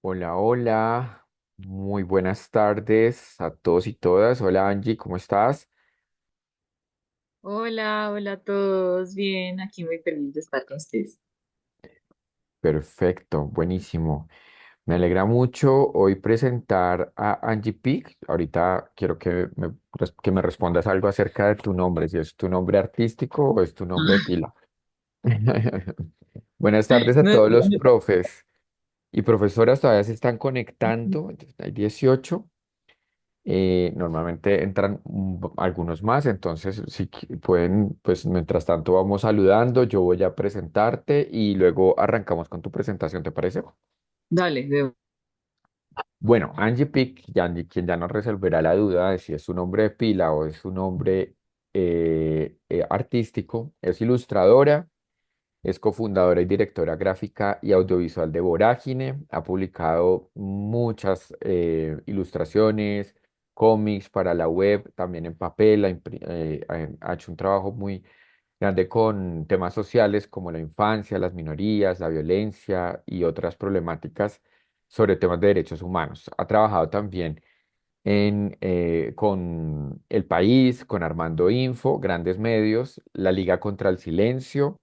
Hola, hola, muy buenas tardes a todos y todas. Hola Angie, ¿cómo estás? Hola, hola a todos. Bien, aquí muy feliz de estar con ustedes. Perfecto, buenísimo. Me alegra mucho hoy presentar a Angie Pic. Ahorita quiero que me respondas algo acerca de tu nombre, si es tu nombre artístico o es tu nombre de pila. Buenas tardes a No, todos los profes y profesoras, todavía se están conectando, entonces, hay 18. Normalmente entran algunos más, entonces si pueden, pues mientras tanto vamos saludando, yo voy a presentarte y luego arrancamos con tu presentación, ¿te parece? dale, Bueno, Angie Pick, quien ya nos resolverá la duda de si es su nombre de pila o es su nombre artístico, es ilustradora. Es cofundadora y directora gráfica y audiovisual de Vorágine. Ha publicado muchas ilustraciones, cómics para la web, también en papel. Ha hecho un trabajo muy grande con temas sociales como la infancia, las minorías, la violencia y otras problemáticas sobre temas de derechos humanos. Ha trabajado también con El País, con Armando Info, Grandes Medios, La Liga contra el Silencio.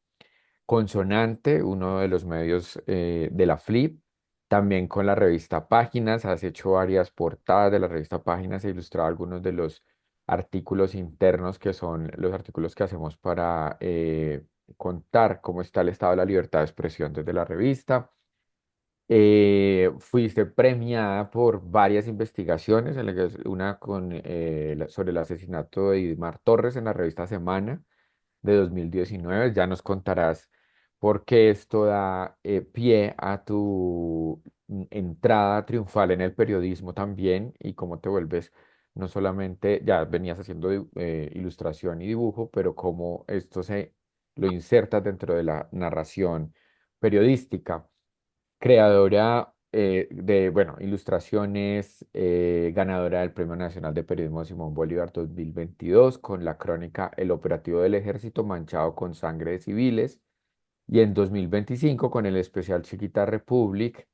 Consonante, uno de los medios de la Flip, también con la revista Páginas, has hecho varias portadas de la revista Páginas e ilustrado algunos de los artículos internos que son los artículos que hacemos para contar cómo está el estado de la libertad de expresión desde la revista. Fuiste premiada por varias investigaciones, una sobre el asesinato de Idmar Torres en la revista Semana de 2019. Ya nos contarás por qué esto da pie a tu entrada triunfal en el periodismo también y cómo te vuelves, no solamente, ya venías haciendo ilustración y dibujo, pero cómo esto se lo insertas dentro de la narración periodística. Creadora bueno, ilustraciones, ganadora del Premio Nacional de Periodismo Simón Bolívar 2022 con la crónica El operativo del ejército manchado con sangre de civiles, y en 2025 con el especial Chiquita Republic,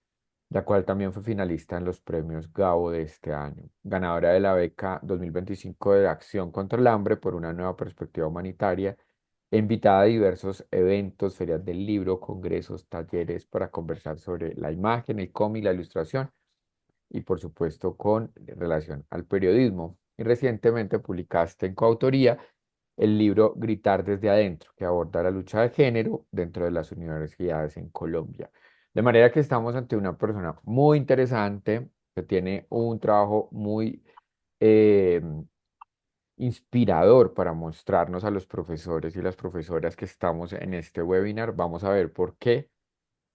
la cual también fue finalista en los premios Gabo de este año. Ganadora de la beca 2025 de Acción contra el Hambre por una nueva perspectiva humanitaria, invitada a diversos eventos, ferias del libro, congresos, talleres para conversar sobre la imagen, el cómic, la ilustración y por supuesto con relación al periodismo. Y recientemente publicaste en coautoría el libro Gritar desde adentro, que aborda la lucha de género dentro de las universidades en Colombia. De manera que estamos ante una persona muy interesante que tiene un trabajo muy eh, inspirador para mostrarnos a los profesores y las profesoras que estamos en este webinar. Vamos a ver por qué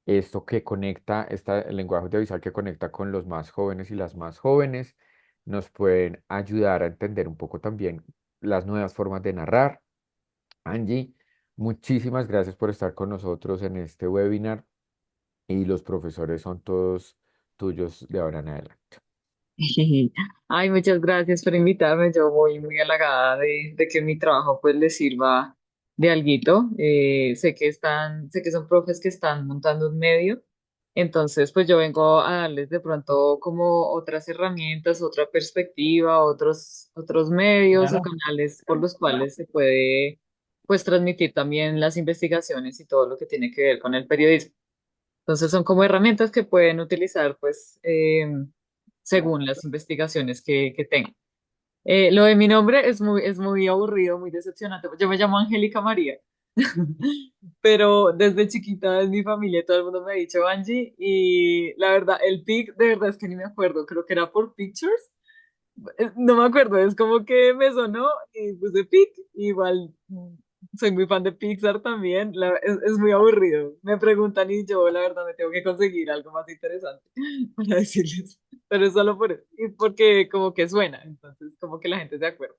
esto que conecta, el lenguaje audiovisual que conecta con los más jóvenes y las más jóvenes, nos pueden ayudar a entender un poco también las nuevas formas de narrar. Angie, muchísimas gracias por estar con nosotros en este webinar y los profesores son todos tuyos de ahora en adelante. Ay, muchas gracias por invitarme. Yo muy halagada de que mi trabajo pues les sirva de alguito. Sé que son profes que están montando un medio. Entonces, pues yo vengo a darles de pronto como otras herramientas, otra perspectiva, otros medios o canales por los cuales se puede pues transmitir también las investigaciones y todo lo que tiene que ver con el periodismo. Entonces son como herramientas que pueden utilizar pues según las investigaciones que tengan. Lo de mi nombre es muy aburrido, muy decepcionante. Yo me llamo Angélica María, pero desde chiquita en mi familia todo el mundo me ha dicho Angie y la verdad, el pic de verdad es que ni me acuerdo, creo que era por Pictures. No me acuerdo, es como que me sonó y puse pic, igual soy muy fan de Pixar también, es muy aburrido. Me preguntan y yo la verdad me tengo que conseguir algo más interesante para decirles, pero es solo por eso, y porque como que suena, entonces como que la gente se acuerda.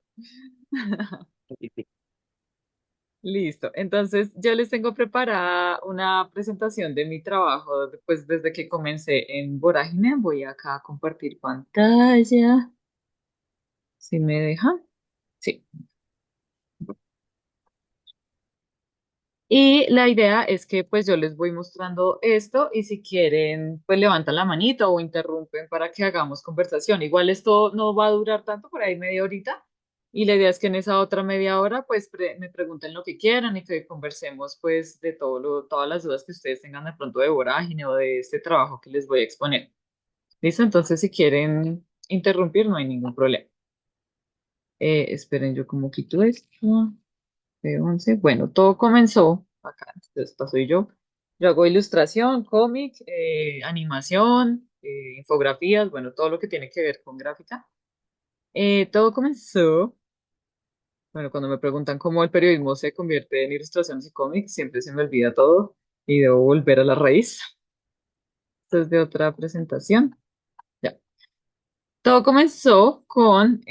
Listo, entonces yo les tengo preparada una presentación de mi trabajo, pues desde que comencé en Vorágine, voy acá a compartir pantalla, si me deja. Sí. Y la idea es que pues yo les voy mostrando esto y si quieren pues levantan la manita o interrumpen para que hagamos conversación. Igual esto no va a durar tanto, por ahí media horita. Y la idea es que en esa otra media hora pues me pregunten lo que quieran y que conversemos pues de todas las dudas que ustedes tengan de pronto de Vorágine o de este trabajo que les voy a exponer. ¿Listo? Entonces si quieren interrumpir no hay ningún problema. Esperen, yo como quito esto. B11. Bueno, todo comenzó acá. Entonces soy yo. Yo hago ilustración, cómic, animación, infografías, bueno, todo lo que tiene que ver con gráfica. Todo comenzó, bueno, cuando me preguntan cómo el periodismo se convierte en ilustraciones y cómics, siempre se me olvida todo y debo volver a la raíz. Esto es de otra presentación. Ya. Todo comenzó con,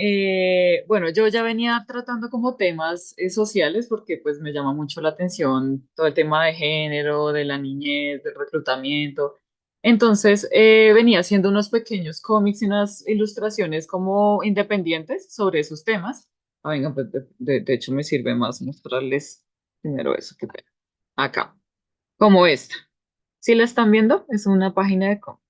bueno, yo ya venía tratando como temas sociales porque pues me llama mucho la atención todo el tema de género, de la niñez, del reclutamiento. Entonces venía haciendo unos pequeños cómics y unas ilustraciones como independientes sobre esos temas. Ah, venga, pues de hecho me sirve más mostrarles primero eso que ver. Acá, como esta. ¿Sí la están viendo? Es una página de cómics.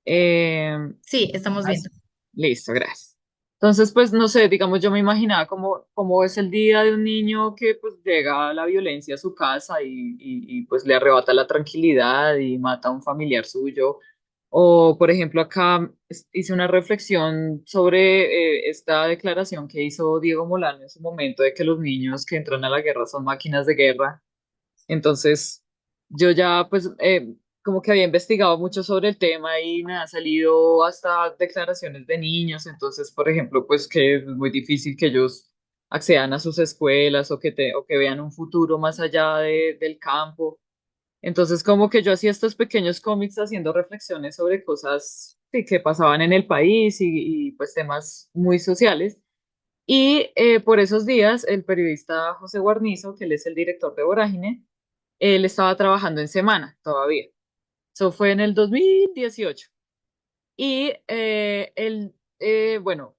Eh, Sí, estamos viendo. Listo, gracias. Entonces, pues no sé, digamos, yo me imaginaba cómo es el día de un niño que pues llega a la violencia a su casa y, pues le arrebata la tranquilidad y mata a un familiar suyo. O, por ejemplo, acá hice una reflexión sobre esta declaración que hizo Diego Molano en su momento de que los niños que entran a la guerra son máquinas de guerra. Entonces, yo ya pues como que había investigado mucho sobre el tema y me han salido hasta declaraciones de niños. Entonces, por ejemplo, pues que es muy difícil que ellos accedan a sus escuelas o que vean un futuro más allá del campo. Entonces, como que yo hacía estos pequeños cómics haciendo reflexiones sobre cosas sí, que pasaban en el país y, pues temas muy sociales. Y por esos días, el periodista José Guarnizo, que él es el director de Vorágine, él estaba trabajando en semana todavía. Eso fue en el 2018. Y él, bueno,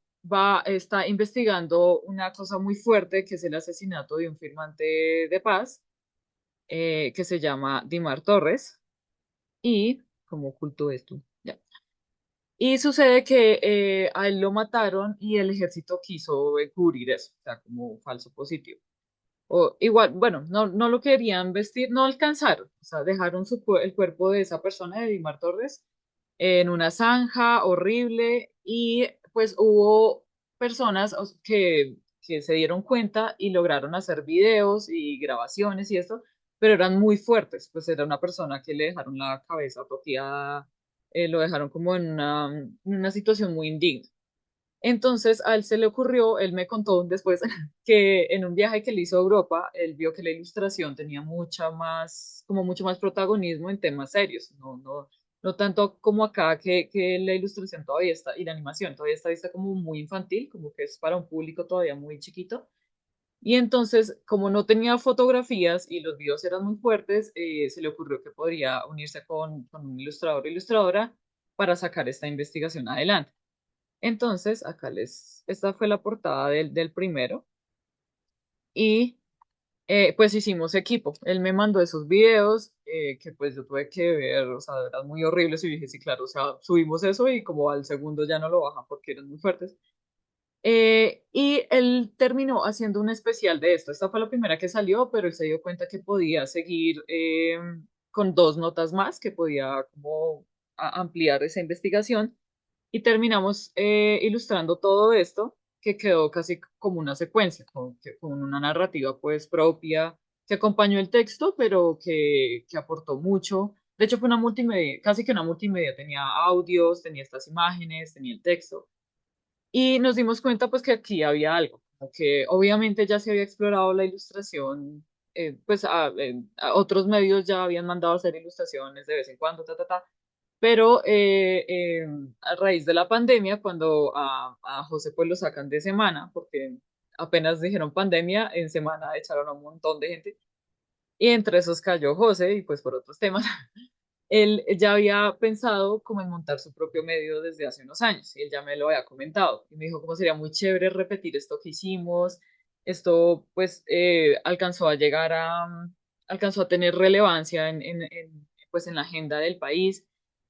está investigando una cosa muy fuerte, que es el asesinato de un firmante de paz, que se llama Dimar Torres. Y, ¿cómo oculto esto? Ya. Y sucede que a él lo mataron y el ejército quiso cubrir eso, o sea, como falso positivo. O igual, bueno, no lo querían vestir, no alcanzaron, o sea, dejaron el cuerpo de esa persona, de Dimar Torres, en una zanja horrible y pues hubo personas que se dieron cuenta y lograron hacer videos y grabaciones y esto, pero eran muy fuertes, pues era una persona que le dejaron la cabeza toteada, lo dejaron como en una situación muy indigna. Entonces a él se le ocurrió, él me contó después que en un viaje que él hizo a Europa, él vio que la ilustración tenía como mucho más protagonismo en temas serios, no tanto como acá que la ilustración todavía está, y la animación todavía está vista como muy infantil, como que es para un público todavía muy chiquito. Y entonces, como no tenía fotografías y los videos eran muy fuertes, se le ocurrió que podría unirse con un ilustrador o ilustradora para sacar esta investigación adelante. Entonces, esta fue la portada del primero y pues hicimos equipo. Él me mandó esos videos que pues yo tuve que ver, o sea, eran muy horribles y dije, sí, claro, o sea, subimos eso y como al segundo ya no lo bajan porque eran muy fuertes. Y él terminó haciendo un especial de esto. Esta fue la primera que salió, pero él se dio cuenta que podía seguir con dos notas más, que podía como ampliar esa investigación y terminamos ilustrando todo esto que quedó casi como una secuencia, con una narrativa pues propia que acompañó el texto, pero que aportó mucho. De hecho, fue una multimedia, casi que una multimedia, tenía audios, tenía estas imágenes, tenía el texto. Y nos dimos cuenta pues que aquí había algo, como que obviamente ya se había explorado la ilustración, pues a otros medios ya habían mandado a hacer ilustraciones de vez en cuando, pero a raíz de la pandemia, cuando a José pues lo sacan de semana, porque apenas dijeron pandemia, en semana echaron a un montón de gente, y entre esos cayó José, y pues por otros temas, él ya había pensado como en montar su propio medio desde hace unos años, y él ya me lo había comentado, y me dijo como sería muy chévere repetir esto que hicimos, Esto pues alcanzó a tener relevancia pues, en la agenda del país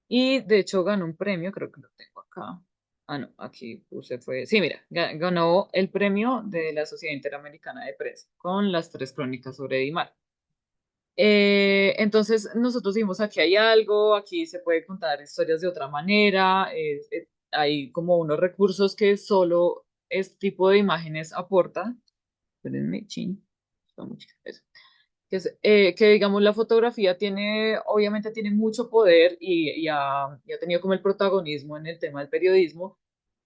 y de hecho ganó un premio, creo que lo tengo acá. Ah, no, aquí puse fue, sí, mira, ganó el premio de la Sociedad Interamericana de Prensa con las tres crónicas sobre Dimar. Entonces nosotros dijimos, aquí hay algo, aquí se puede contar historias de otra manera, hay como unos recursos que solo este tipo de imágenes aportan. Espérenme, chin, está muy chiquito eso. Que digamos la fotografía tiene, obviamente tiene mucho poder y ha tenido como el protagonismo en el tema del periodismo,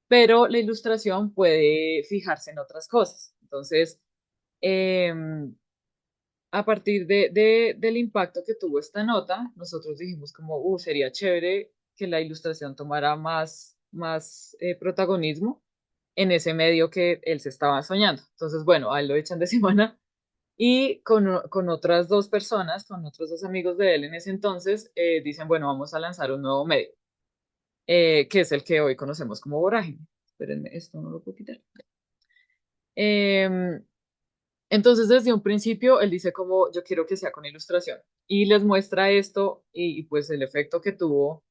pero la ilustración puede fijarse en otras cosas. Entonces, em, a partir del impacto que tuvo esta nota, nosotros dijimos como, sería chévere que la ilustración tomara más protagonismo en ese medio que él se estaba soñando. Entonces, bueno, a él lo echan de semana y con otras dos personas, con otros dos amigos de él en ese entonces, dicen, bueno, vamos a lanzar un nuevo medio, que es el que hoy conocemos como Vorágine. Espérenme, esto no lo puedo quitar. Em, entonces, desde un principio, él dice como yo quiero que sea con ilustración y les muestra esto y, pues el efecto que tuvo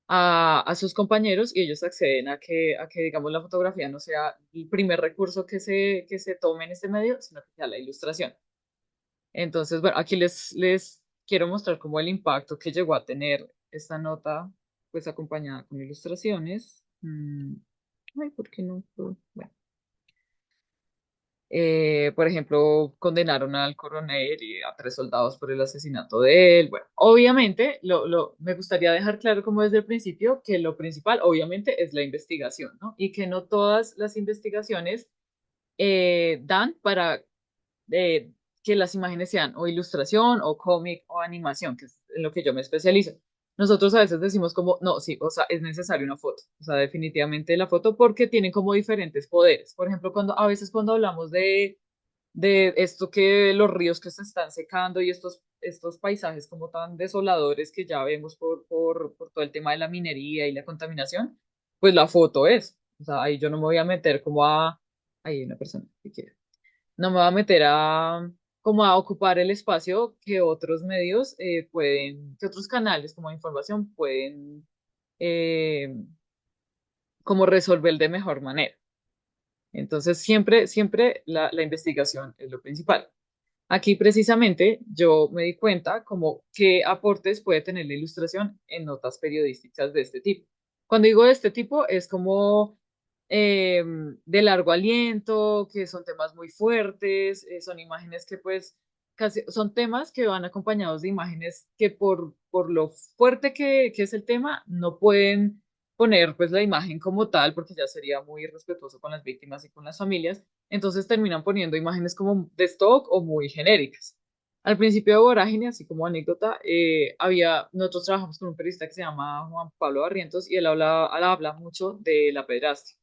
a sus compañeros y ellos acceden a que, digamos, la fotografía no sea el primer recurso que se tome en este medio, sino que sea la ilustración. Entonces, bueno, aquí les quiero mostrar como el impacto que llegó a tener esta nota, pues acompañada con ilustraciones. Ay, ¿por qué no? Bueno. Por ejemplo, condenaron al coronel y a tres soldados por el asesinato de él. Bueno, obviamente, me gustaría dejar claro como desde el principio que lo principal, obviamente, es la investigación, ¿no? Y que no todas las investigaciones dan para eh, que las imágenes sean o ilustración o cómic o animación, que es en lo que yo me especializo. Nosotros a veces decimos como, no, sí, o sea, es necesaria una foto, o sea, definitivamente la foto porque tienen como diferentes poderes. Por ejemplo, a veces cuando hablamos de esto que los ríos que se están secando y estos paisajes como tan desoladores que ya vemos por todo el tema de la minería y la contaminación, pues la foto es, o sea, ahí yo no me voy a meter como ahí hay una persona que quiere no me va a meter como a ocupar el espacio que otros medios que otros canales como de información pueden eh, como resolver de mejor manera. Entonces, siempre la investigación es lo principal. Aquí precisamente yo me di cuenta como qué aportes puede tener la ilustración en notas periodísticas de este tipo. Cuando digo de este tipo es como eh, de largo aliento, que son temas muy fuertes, son imágenes que pues casi son temas que van acompañados de imágenes que por lo fuerte que es el tema no pueden poner pues la imagen como tal porque ya sería muy irrespetuoso con las víctimas y con las familias entonces terminan poniendo imágenes como de stock o muy genéricas. Al principio de Vorágine, así como anécdota, nosotros trabajamos con un periodista que se llama Juan Pablo Barrientos y él habla mucho de la pederastia.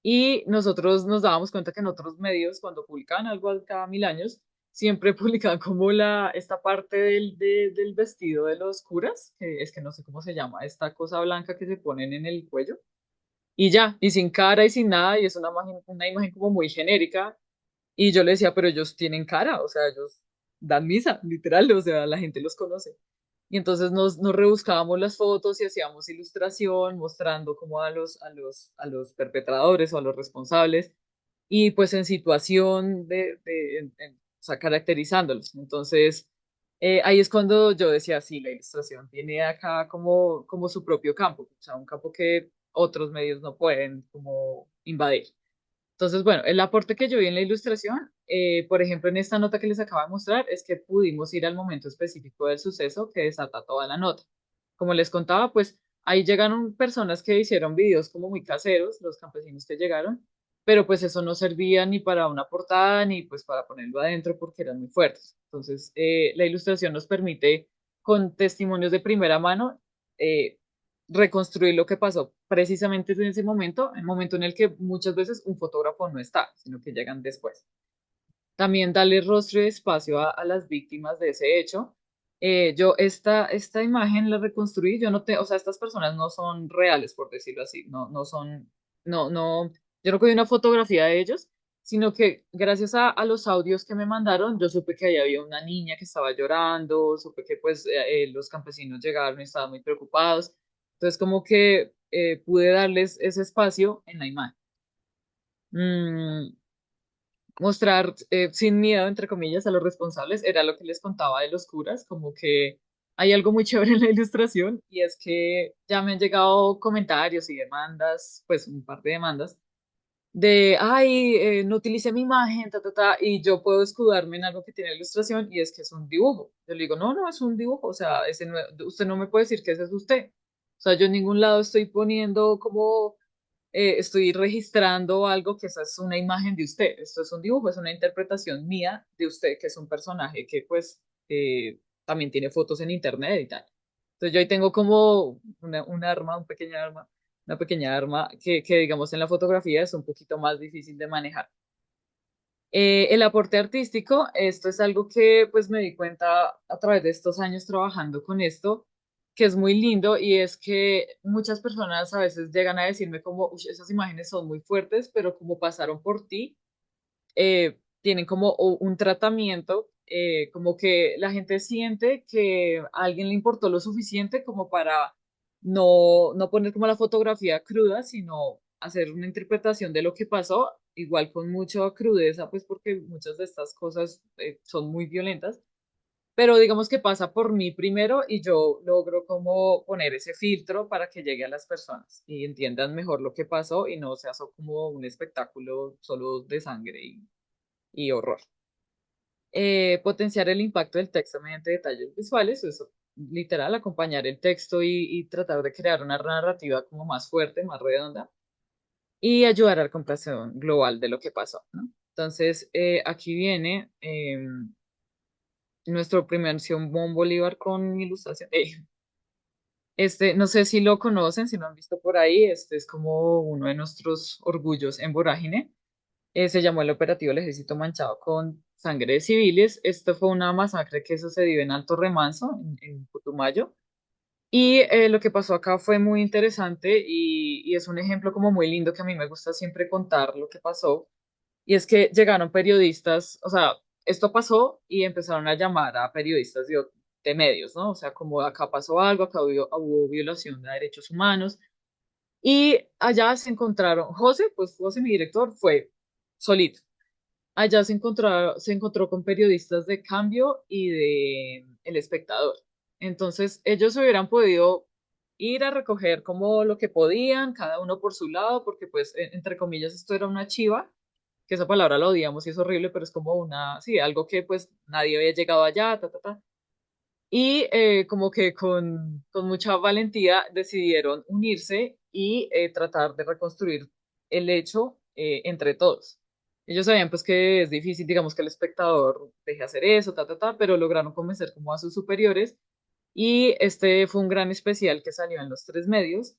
Y nosotros nos dábamos cuenta que en otros medios, cuando publicaban algo cada 1000 años, siempre publicaban como esta parte del vestido de los curas, que es que no sé cómo se llama, esta cosa blanca que se ponen en el cuello y ya, y sin cara y sin nada, y es una imagen como muy genérica. Y yo le decía, pero ellos tienen cara, o sea, ellos dan misa, literal, o sea, la gente los conoce. Y entonces nos rebuscábamos las fotos y hacíamos ilustración mostrando como a los perpetradores o a los responsables y pues en situación o sea, caracterizándolos. Entonces, ahí es cuando yo decía, sí, la ilustración tiene acá como su propio campo, o sea, un campo que otros medios no pueden como invadir. Entonces, bueno, el aporte que yo vi en la ilustración, por ejemplo, en esta nota que les acabo de mostrar, es que pudimos ir al momento específico del suceso que desata toda la nota. Como les contaba, pues ahí llegaron personas que hicieron videos como muy caseros, los campesinos que llegaron, pero pues eso no servía ni para una portada ni pues para ponerlo adentro porque eran muy fuertes. Entonces, la ilustración nos permite, con testimonios de primera mano, eh, reconstruir lo que pasó precisamente en ese momento, el momento en el que muchas veces un fotógrafo no está, sino que llegan después. También darle rostro y espacio a las víctimas de ese hecho. Yo esta imagen la reconstruí, yo no te, o sea, estas personas no son reales, por decirlo así, no son, no, yo no cogí una fotografía de ellos, sino que gracias a los audios que me mandaron, yo supe que ahí había una niña que estaba llorando, supe que pues los campesinos llegaron y estaban muy preocupados. Entonces como que pude darles ese espacio en la imagen. Mm, mostrar sin miedo, entre comillas, a los responsables, era lo que les contaba de los curas, como que hay algo muy chévere en la ilustración y es que ya me han llegado comentarios y demandas, pues un par de demandas de, ay, no utilicé mi imagen, ta, ta, ta, y yo puedo escudarme en algo que tiene ilustración y es que es un dibujo. Yo le digo, no, no, es un dibujo, o sea, usted no me puede decir que ese es usted. O sea, yo en ningún lado estoy poniendo como, estoy registrando algo que esa es una imagen de usted. Esto es un dibujo, es una interpretación mía de usted, que es un personaje que pues también tiene fotos en internet y tal. Entonces yo ahí tengo como un arma, un pequeño arma una pequeña arma que, digamos, en la fotografía es un poquito más difícil de manejar. El aporte artístico, esto es algo que pues me di cuenta a través de estos años trabajando con esto, que es muy lindo y es que muchas personas a veces llegan a decirme como, "Ush, esas imágenes son muy fuertes, pero como pasaron por ti, tienen como un tratamiento, como que la gente siente que a alguien le importó lo suficiente como para no poner como la fotografía cruda, sino hacer una interpretación de lo que pasó, igual con mucha crudeza, pues porque muchas de estas cosas son muy violentas, pero digamos que pasa por mí primero y yo logro como poner ese filtro para que llegue a las personas y entiendan mejor lo que pasó y no sea como un espectáculo solo de sangre y horror. Potenciar el impacto del texto mediante detalles visuales, eso, literal, acompañar el texto y tratar de crear una narrativa como más fuerte, más redonda, y ayudar a la comprensión global de lo que pasó, ¿no? Entonces, aquí viene nuestro primer Simón Bolívar con ilustración. Este, no sé si lo conocen, si lo han visto por ahí, este es como uno de nuestros orgullos en Vorágine. Se llamó el operativo El Ejército Manchado con Sangre de Civiles. Esto fue una masacre que sucedió en Alto Remanso, en Putumayo. Y lo que pasó acá fue muy interesante y es un ejemplo como muy lindo que a mí me gusta siempre contar lo que pasó. Y es que llegaron periodistas, o sea, esto pasó y empezaron a llamar a periodistas de medios, ¿no? O sea, como acá pasó algo, acá hubo violación de derechos humanos. Y allá se encontraron, José, pues José, mi director, fue solito. Allá se encontró con periodistas de Cambio y de El Espectador. Entonces, ellos hubieran podido ir a recoger como lo que podían, cada uno por su lado, porque pues, entre comillas, esto era una chiva, que esa palabra la odiamos y es horrible, pero es como una, sí, algo que pues nadie había llegado allá, ta, ta, ta. Y como que con mucha valentía decidieron unirse y tratar de reconstruir el hecho entre todos. Ellos sabían pues que es difícil, digamos que el espectador deje hacer eso, ta, ta, ta, pero lograron convencer como a sus superiores y este fue un gran especial que salió en los tres medios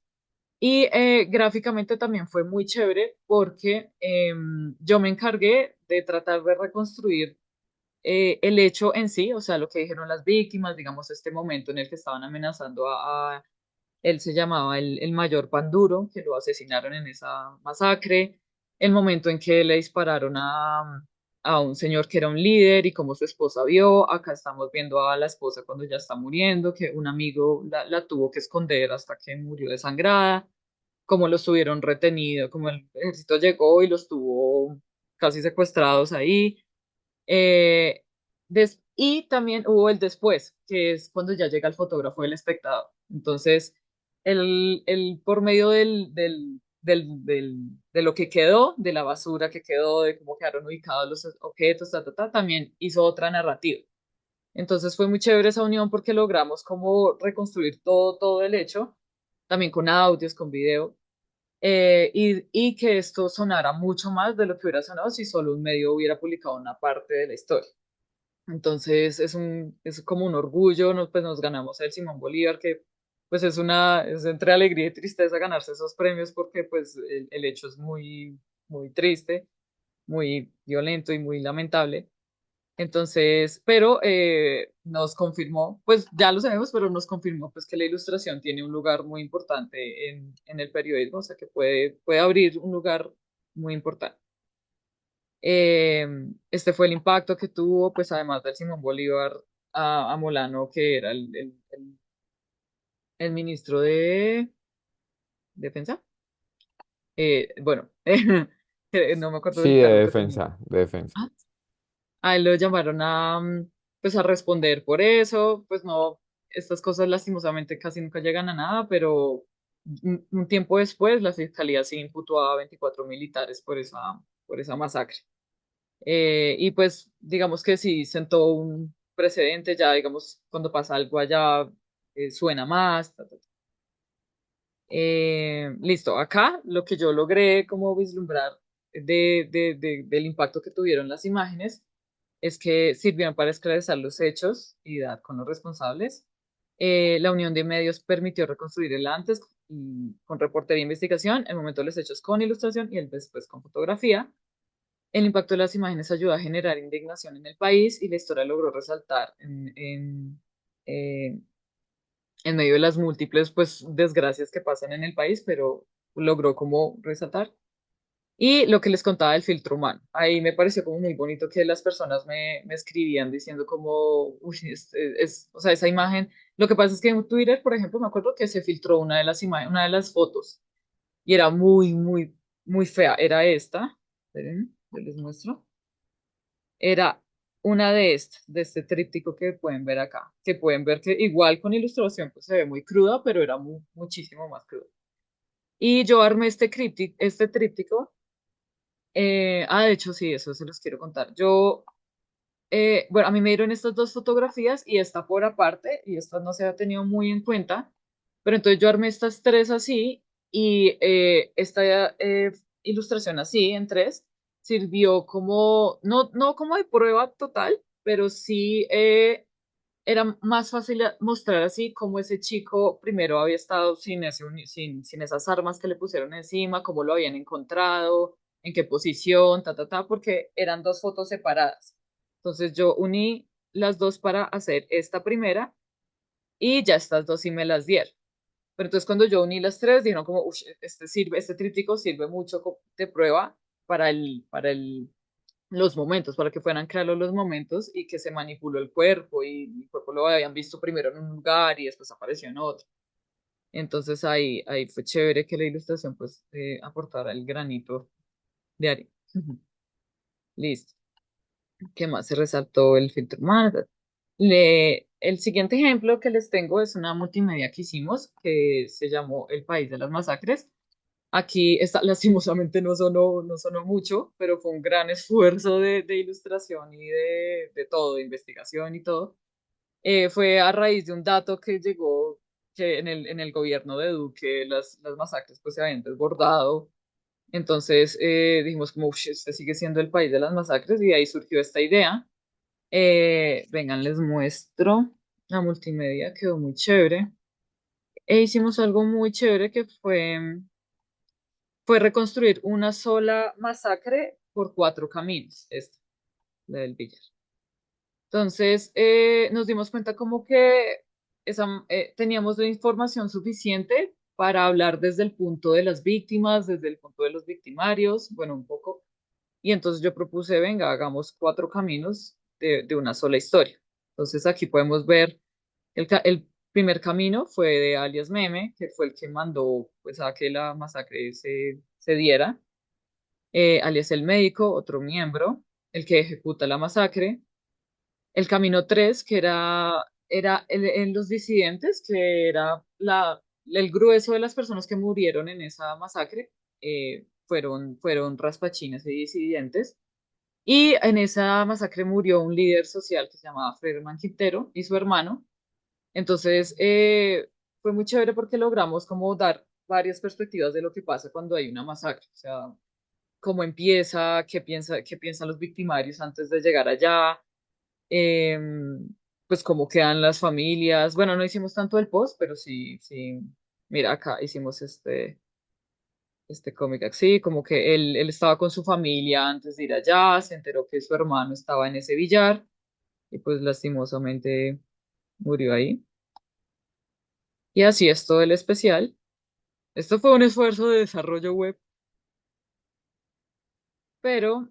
y gráficamente también fue muy chévere porque yo me encargué de tratar de reconstruir el hecho en sí, o sea, lo que dijeron las víctimas, digamos, este momento en el que estaban amenazando él se llamaba el mayor Panduro, que lo asesinaron en esa masacre, el momento en que le dispararon a un señor que era un líder y cómo su esposa vio, acá estamos viendo a la esposa cuando ya está muriendo, que un amigo la tuvo que esconder hasta que murió desangrada, cómo los tuvieron retenidos, cómo el ejército llegó y los tuvo casi secuestrados ahí. Eh, y también hubo el después, que es cuando ya llega el fotógrafo del espectador. Entonces, por medio de lo que quedó, de la basura que quedó, de cómo quedaron ubicados los objetos, ta, ta, ta, también hizo otra narrativa. Entonces fue muy chévere esa unión porque logramos como reconstruir todo el hecho, también con audios, con video, y que esto sonara mucho más de lo que hubiera sonado si solo un medio hubiera publicado una parte de la historia. Entonces es como un orgullo, pues nos ganamos el Simón Bolívar, que pues es entre alegría y tristeza ganarse esos premios porque pues el hecho es muy triste, muy violento y muy lamentable. Entonces, pero nos confirmó, pues ya lo sabemos, pero nos confirmó pues que la ilustración tiene un lugar muy importante en el periodismo, o sea que puede abrir un lugar muy importante. Eh, este fue el impacto que tuvo, pues además del Simón Bolívar a Molano, que era el ministro de Defensa. Bueno, no me acuerdo Sí, del de cargo que tenía. defensa, de defensa. A él lo llamaron pues a responder por eso, pues no, estas cosas lastimosamente casi nunca llegan a nada, pero un tiempo después la fiscalía sí imputó a 24 militares por esa masacre. Y pues digamos que sí sentó un precedente, ya digamos cuando pasa algo allá suena más. Ta, ta, ta. Listo, acá lo que yo logré como vislumbrar del impacto que tuvieron las imágenes es que sirvieron para esclarecer los hechos y dar con los responsables. La unión de medios permitió reconstruir el antes con reportería e investigación, el momento de los hechos con ilustración y el después con fotografía. El impacto de las imágenes ayudó a generar indignación en el país y la historia logró resaltar eh, en medio de las múltiples pues, desgracias que pasan en el país, pero logró como resaltar. Y lo que les contaba del filtro humano, ahí me pareció como muy bonito que las personas me escribían diciendo como, uy, o sea, esa imagen, lo que pasa es que en Twitter, por ejemplo, me acuerdo que se filtró una de las imágenes, una de las fotos y era muy fea, era esta, esperen, yo les muestro, era una de estas, de este tríptico que pueden ver acá, que pueden ver que igual con ilustración pues se ve muy cruda, pero era muchísimo más cruda. Y yo armé este tríptico. De hecho, sí, eso se los quiero contar. Bueno, a mí me dieron estas dos fotografías y esta por aparte, y esta no se ha tenido muy en cuenta, pero entonces yo armé estas tres así y esta ilustración así en tres sirvió como, no como de prueba total, pero sí era más fácil mostrar así cómo ese chico primero había estado sin esas armas que le pusieron encima, cómo lo habían encontrado, en qué posición, porque eran dos fotos separadas. Entonces yo uní las dos para hacer esta primera y ya estas dos sí me las dieron. Pero entonces cuando yo uní las tres, dijeron como, "Ush, este tríptico sirve mucho de prueba los momentos, para que fueran claros los momentos y que se manipuló el cuerpo y el cuerpo lo habían visto primero en un lugar y después apareció en otro. Entonces ahí fue chévere que la ilustración pues aportara el granito de arena. Listo. ¿Qué más se resaltó el filtro humano? El siguiente ejemplo que les tengo es una multimedia que hicimos que se llamó El País de las Masacres. Aquí está, lastimosamente no sonó mucho, pero fue un gran esfuerzo de ilustración y de todo, de investigación y todo. Fue a raíz de un dato que llegó que en el gobierno de Duque las masacres pues se habían desbordado. Entonces dijimos como, "Ush, este sigue siendo el país de las masacres", y de ahí surgió esta idea. Vengan, les muestro. La multimedia quedó muy chévere. Hicimos algo muy chévere que fue reconstruir una sola masacre por cuatro caminos, esta, la del billar. Entonces, nos dimos cuenta como que teníamos la información suficiente para hablar desde el punto de las víctimas, desde el punto de los victimarios, bueno, un poco. Y entonces yo propuse, venga, hagamos cuatro caminos de una sola historia. Entonces aquí podemos ver, el primer camino fue de alias Meme, que fue el que mandó pues, a que la masacre se diera. Alias el médico, otro miembro, el que ejecuta la masacre. El camino 3 que era en los disidentes, que era el grueso de las personas que murieron en esa masacre, fueron raspachines y disidentes. Y en esa masacre murió un líder social que se llamaba Frederman Quintero y su hermano. Entonces, fue muy chévere porque logramos como dar varias perspectivas de lo que pasa cuando hay una masacre. O sea, cómo empieza, qué piensan los victimarios antes de llegar allá, pues cómo quedan las familias. Bueno, no hicimos tanto el post, pero sí, mira, acá hicimos este cómic así, como que él estaba con su familia antes de ir allá, se enteró que su hermano estaba en ese billar y pues lastimosamente murió ahí. Y así es todo el especial. Esto fue un esfuerzo de desarrollo web. pero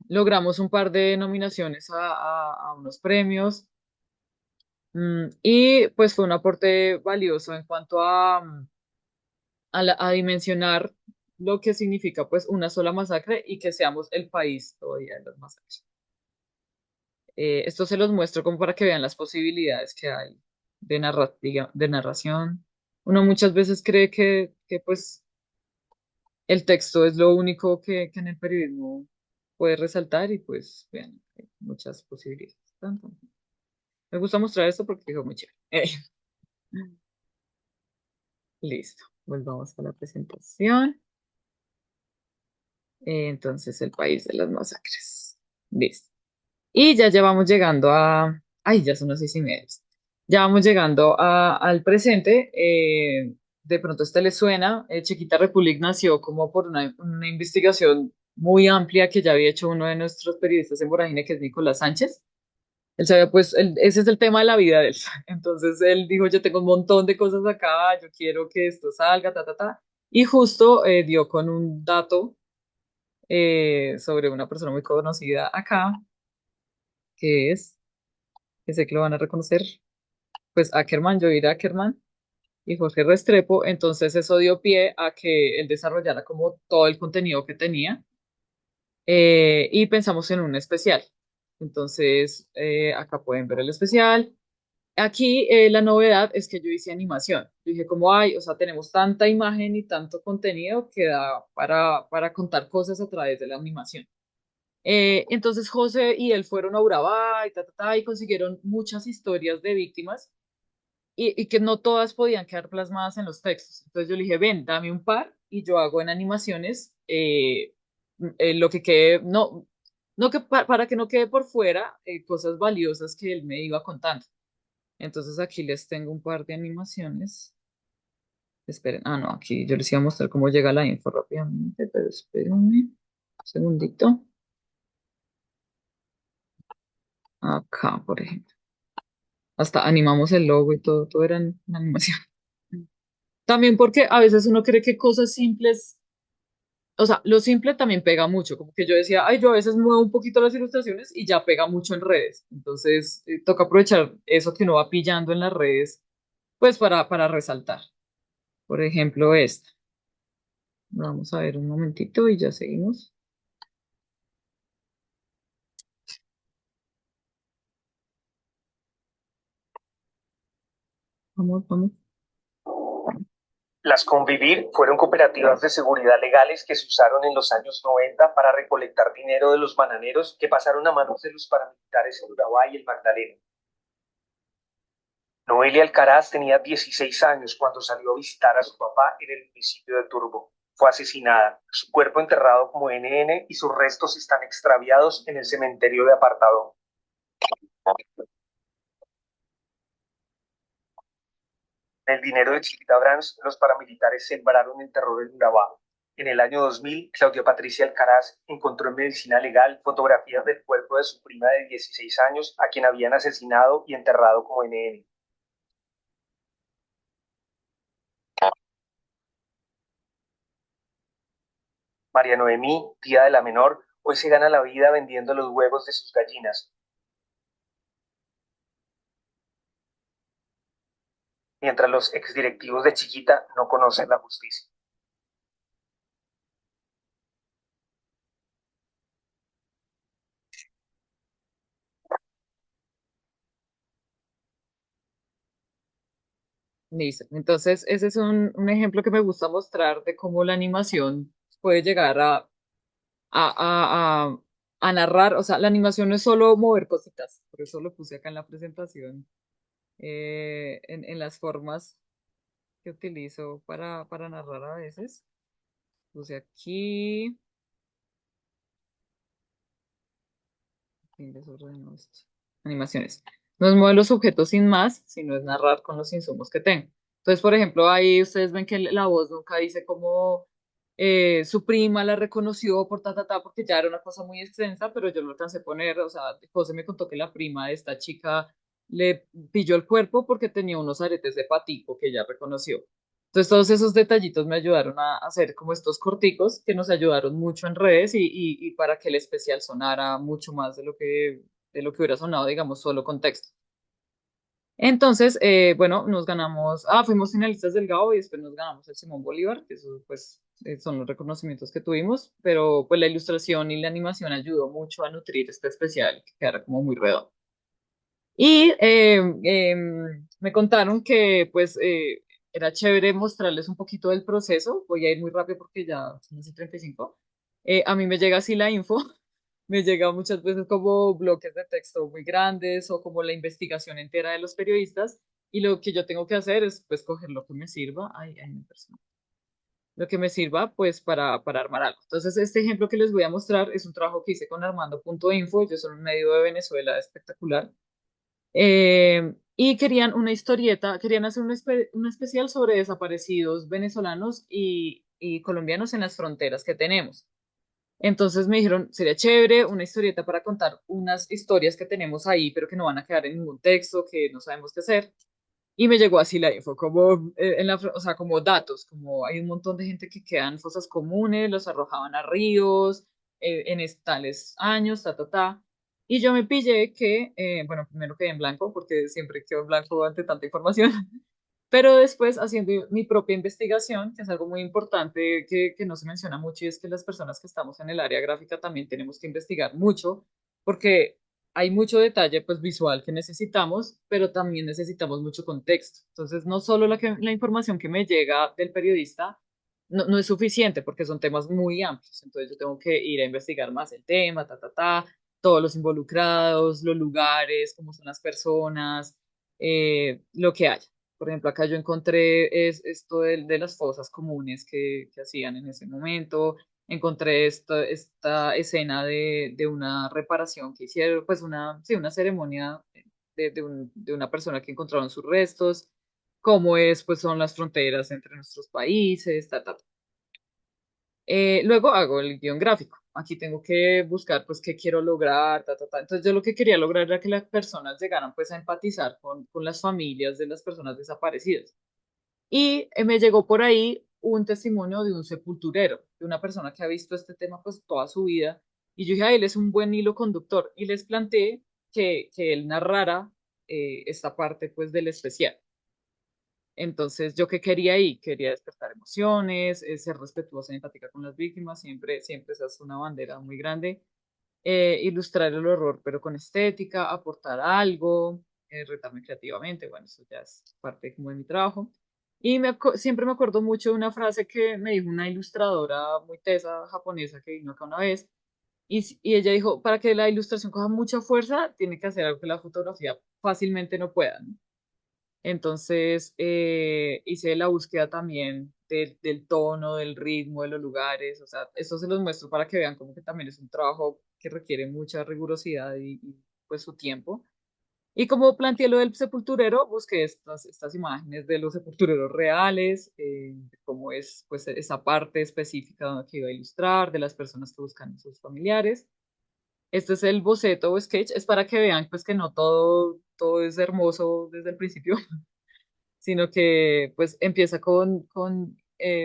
logramos un par de nominaciones a unos premios. Y pues fue un aporte valioso en cuanto a dimensionar lo que significa pues una sola masacre y que seamos el país todavía de las masacres. Esto se los muestro como para que vean las posibilidades que hay de narración. Uno muchas veces cree que pues el texto es lo único que en el periodismo puede resaltar y pues vean, hay muchas posibilidades. Me gusta mostrar esto porque digo muy chévere. Listo, volvamos a la presentación. Entonces, el país de las masacres. Listo. Y ya llevamos llegando a... Ay, ya son las 6:30. Ya vamos llegando al presente. De pronto este le suena. Chiquita Republic nació como por una investigación muy amplia que ya había hecho uno de nuestros periodistas en Voragine, que es Nicolás Sánchez. Él sabía, pues, ese es el tema de la vida de él. Entonces él dijo, yo tengo un montón de cosas acá, yo quiero que esto salga, ta, ta, ta. Y justo dio con un dato sobre una persona muy conocida acá, que es, que sé que lo van a reconocer, pues Ackerman, Joir Ackerman y Jorge Restrepo. Entonces eso dio pie a que él desarrollara como todo el contenido que tenía y pensamos en un especial. Entonces, acá pueden ver el especial. Aquí la novedad es que yo hice animación. Yo dije, como hay, o sea, tenemos tanta imagen y tanto contenido que da para contar cosas a través de la animación. Entonces José y él fueron a Urabá y, ta, ta, ta, y consiguieron muchas historias de víctimas y que no todas podían quedar plasmadas en los textos. Entonces yo le dije, ven, dame un par y yo hago en animaciones lo que quede, no, no que para que no quede por fuera cosas valiosas que él me iba contando. Entonces aquí les tengo un par de animaciones. Esperen, ah, no, aquí yo les iba a mostrar cómo llega la info rápidamente, pero espérenme un segundito. Acá, por ejemplo. Hasta animamos el logo y todo, todo era en animación. También porque a veces uno cree que cosas simples, o sea, lo simple también pega mucho, como que yo decía, ay, yo a veces muevo un poquito las ilustraciones y ya pega mucho en redes. Entonces, toca aprovechar eso que uno va pillando en las redes, pues para resaltar. Por ejemplo, esta. Vamos a ver un momentito y ya seguimos. Vamos, vamos. Las Convivir fueron cooperativas de seguridad legales que se usaron en los años 90 para recolectar dinero de los bananeros que pasaron a manos de los paramilitares en Urabá y el Magdalena. Noelia Alcaraz tenía 16 años cuando salió a visitar a su papá en el municipio de Turbo. Fue asesinada, su cuerpo enterrado como NN y sus restos están extraviados en el cementerio de Apartado. El dinero de Chiquita Brands, los paramilitares sembraron el terror en Urabá. En el año 2000, Claudia Patricia Alcaraz encontró en medicina legal fotografías del cuerpo de su prima de 16 años, a quien habían asesinado y enterrado como NN. María Noemí, tía de la menor, hoy se gana la vida vendiendo los huevos de sus gallinas, mientras los exdirectivos de Chiquita no conocen la justicia. Listo. Entonces, ese es un ejemplo que me gusta mostrar de cómo la animación puede llegar a, a narrar. O sea, la animación no es solo mover cositas, por eso lo puse acá en la presentación, en las formas que utilizo para narrar a veces. Puse aquí. Bien desordenado esto. Animaciones. No es mover los objetos sin más, sino es narrar con los insumos que tengo. Entonces, por ejemplo, ahí ustedes ven que la voz nunca dice como su prima la reconoció por ta, ta, ta, porque ya era una cosa muy extensa, pero yo lo alcancé a poner, o sea, José me contó que la prima de esta chica le pilló el cuerpo porque tenía unos aretes de patico que ella reconoció. Entonces todos esos detallitos me ayudaron a hacer como estos corticos que nos ayudaron mucho en redes y para que el especial sonara mucho más de lo que hubiera sonado, digamos, solo con texto. Entonces, bueno, nos ganamos, fuimos finalistas del GAO y después nos ganamos el Simón Bolívar, que eso pues son los reconocimientos que tuvimos, pero pues la ilustración y la animación ayudó mucho a nutrir este especial, que quedara como muy redondo. Y me contaron que pues era chévere mostrarles un poquito del proceso. Voy a ir muy rápido porque ya son las 35. A mí me llega así la info, me llega muchas veces como bloques de texto muy grandes o como la investigación entera de los periodistas y lo que yo tengo que hacer es pues coger lo que me sirva, mi persona, lo que me sirva pues para armar algo. Entonces este ejemplo que les voy a mostrar es un trabajo que hice con Armando.info, ellos son un medio de Venezuela espectacular. Y querían una historieta, querían hacer un especial sobre desaparecidos venezolanos y colombianos en las fronteras que tenemos. Entonces me dijeron, sería chévere una historieta para contar unas historias que tenemos ahí, pero que no van a quedar en ningún texto, que no sabemos qué hacer. Y me llegó así la info, como, o sea, como datos, como hay un montón de gente que quedan en fosas comunes, los arrojaban a ríos, tales años, ta, ta, ta. Y yo me pillé que, bueno, primero quedé en blanco, porque siempre quedo en blanco ante tanta información, pero después haciendo mi propia investigación, que es algo muy importante que no se menciona mucho, y es que las personas que estamos en el área gráfica también tenemos que investigar mucho, porque hay mucho detalle pues visual que necesitamos, pero también necesitamos mucho contexto. Entonces, no solo la información que me llega del periodista no es suficiente porque son temas muy amplios. Entonces, yo tengo que ir a investigar más el tema, ta, ta, ta, todos los involucrados, los lugares, cómo son las personas, lo que haya. Por ejemplo, acá yo encontré esto de las fosas comunes que hacían en ese momento. Encontré esta escena de una reparación que hicieron, pues sí, una ceremonia de una persona que encontraron sus restos, cómo pues son las fronteras entre nuestros países, ta, ta, ta. Luego hago el guión gráfico. Aquí tengo que buscar pues qué quiero lograr, ta, ta, ta. Entonces yo lo que quería lograr era que las personas llegaran pues a empatizar con las familias de las personas desaparecidas. Y me llegó por ahí un testimonio de un sepulturero, de una persona que ha visto este tema pues toda su vida. Y yo dije, él es un buen hilo conductor. Y les planteé que él narrara esta parte pues del especial. Entonces, ¿yo qué quería ahí? Quería despertar emociones, ser respetuosa y empática con las víctimas, siempre esa es una bandera muy grande. Ilustrar el horror, pero con estética, aportar algo, retarme creativamente, bueno, eso ya es parte como de mi trabajo. Y siempre me acuerdo mucho de una frase que me dijo una ilustradora muy tesa japonesa que vino acá una vez, y ella dijo, para que la ilustración coja mucha fuerza, tiene que hacer algo que la fotografía fácilmente no pueda, ¿no? Entonces hice la búsqueda también del tono, del ritmo, de los lugares, o sea, esto se los muestro para que vean como que también es un trabajo que requiere mucha rigurosidad pues su tiempo. Y como planteé lo del sepulturero, busqué estas imágenes de los sepultureros reales, cómo es pues esa parte específica que iba a ilustrar, de las personas que buscan a sus familiares. Este es el boceto o sketch, es para que vean pues que no todo es hermoso desde el principio, sino que pues empieza con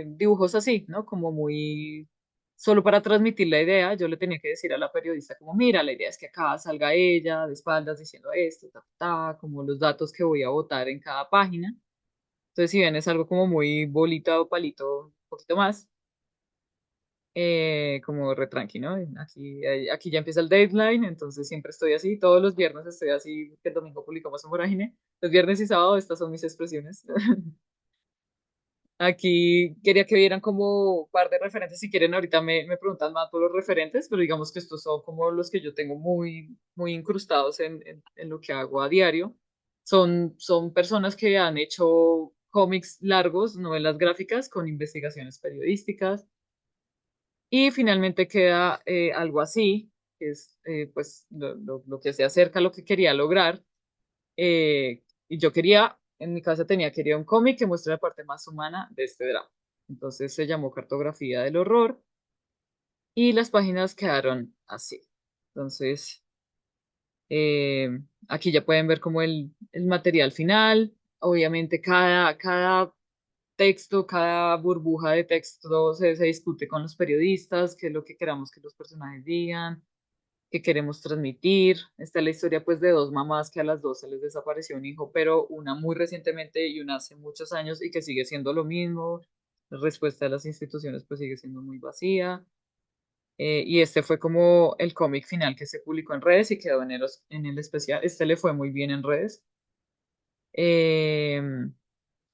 dibujos así, ¿no? Como muy, solo para transmitir la idea, yo le tenía que decir a la periodista como, mira, la idea es que acá salga ella de espaldas diciendo esto, ta, ta, como los datos que voy a botar en cada página. Entonces, si ven, es algo como muy bolita o palito, un poquito más, como retranqui, ¿no? Aquí ya empieza el deadline, entonces siempre estoy así, todos los viernes estoy así, porque el domingo publicamos en Vorágine, los viernes y sábado estas son mis expresiones. Aquí quería que vieran como un par de referentes. Si quieren, ahorita me preguntan más por los referentes, pero digamos que estos son como los que yo tengo muy incrustados en lo que hago a diario. Son personas que han hecho cómics largos, novelas gráficas con investigaciones periodísticas. Y finalmente queda algo así, que es pues lo que se acerca a lo que quería lograr. Y yo quería, en mi casa quería un cómic que muestre la parte más humana de este drama. Entonces se llamó Cartografía del Horror y las páginas quedaron así. Entonces, eh, aquí ya pueden ver como el material final. Obviamente cada texto, cada burbuja de texto se discute con los periodistas, qué es lo que queramos que los personajes digan, qué queremos transmitir. Está la historia pues de dos mamás que a las dos se les desapareció un hijo, pero una muy recientemente y una hace muchos años y que sigue siendo lo mismo. La respuesta de las instituciones pues sigue siendo muy vacía. Y este fue como el cómic final que se publicó en redes y quedó en el especial. Este le fue muy bien en redes. Em,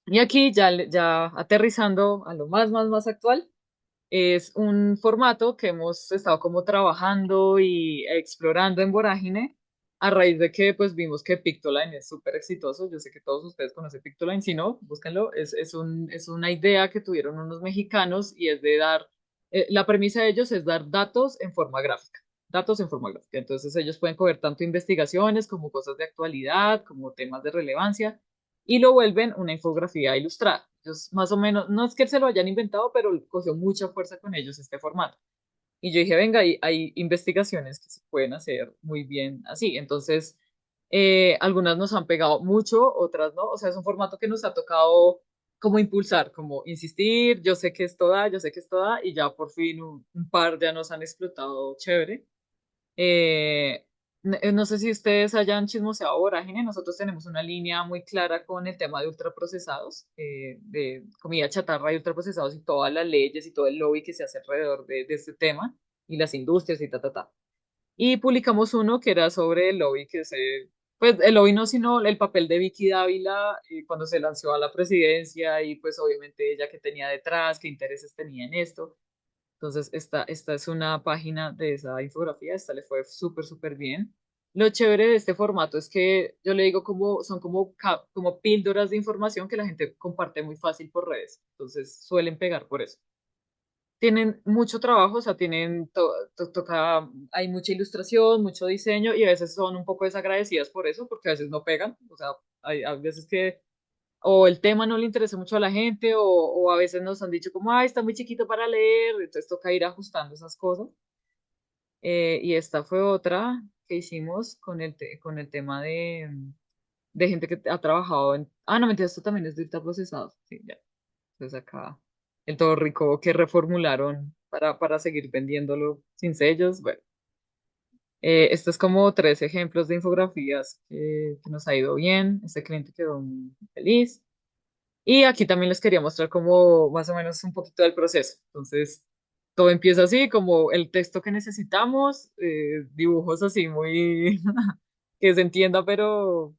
y aquí ya aterrizando a lo más actual, es un formato que hemos estado como trabajando y explorando en Vorágine a raíz de que pues vimos que Pictoline es súper exitoso. Yo sé que todos ustedes conocen Pictoline, si no, búsquenlo. Es una idea que tuvieron unos mexicanos y es de dar, la premisa de ellos es dar datos en forma gráfica. Datos en forma gráfica. Entonces ellos pueden coger tanto investigaciones como cosas de actualidad, como temas de relevancia y lo vuelven una infografía ilustrada. Ellos más o menos, no es que se lo hayan inventado, pero cogió mucha fuerza con ellos este formato. Y yo dije, venga, hay investigaciones que se pueden hacer muy bien así. Entonces, algunas nos han pegado mucho, otras no. O sea, es un formato que nos ha tocado como impulsar, como insistir, yo sé que esto da, yo sé que esto da, y ya por fin un par ya nos han explotado chévere. Eh, no sé si ustedes hayan chismoseado Vorágine, nosotros tenemos una línea muy clara con el tema de ultraprocesados, de comida chatarra y ultraprocesados y todas las leyes y todo el lobby que se hace alrededor de este tema y las industrias y ta, ta, ta. Y publicamos uno que era sobre el lobby pues el lobby no, sino el papel de Vicky Dávila cuando se lanzó a la presidencia y pues obviamente ella que tenía detrás, qué intereses tenía en esto. Entonces, esta es una página de esa infografía, esta le fue súper, súper bien. Lo chévere de este formato es que yo le digo como, son como píldoras de información que la gente comparte muy fácil por redes. Entonces, suelen pegar por eso. Tienen mucho trabajo, o sea, hay mucha ilustración, mucho diseño y a veces son un poco desagradecidas por eso, porque a veces no pegan. O sea, hay veces que o el tema no le interesa mucho a la gente, o a veces nos han dicho como, ay, está muy chiquito para leer, entonces toca ir ajustando esas cosas. Y esta fue otra que hicimos con el tema de gente que ha trabajado en... Ah, no, mentira, esto también es de ultraprocesados. Sí, ya. Entonces acá el todo rico que reformularon para seguir vendiéndolo sin sellos. Bueno, esto es como tres ejemplos de infografías que nos ha ido bien. Este cliente quedó muy feliz. Y aquí también les quería mostrar como más o menos un poquito del proceso. Entonces, todo empieza así, como el texto que necesitamos, dibujos así muy que se entienda, pero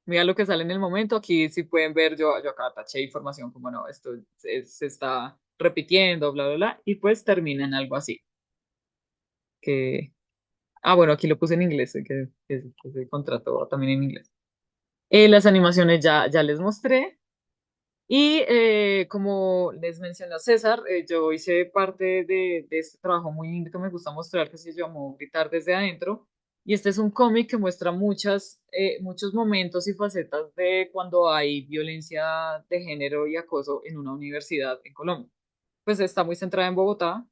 muy a lo que sale en el momento. Aquí si pueden ver, yo acá taché información como no, esto se está repitiendo, bla, bla, bla, y pues termina en algo así. Que, bueno, aquí lo puse en inglés, que se contrató también en inglés. Las animaciones ya les mostré. Y como les mencionó César, yo hice parte de este trabajo muy lindo que me gusta mostrar, que se llamó Gritar desde adentro. Y este es un cómic que muestra muchos momentos y facetas de cuando hay violencia de género y acoso en una universidad en Colombia. Pues está muy centrada en Bogotá,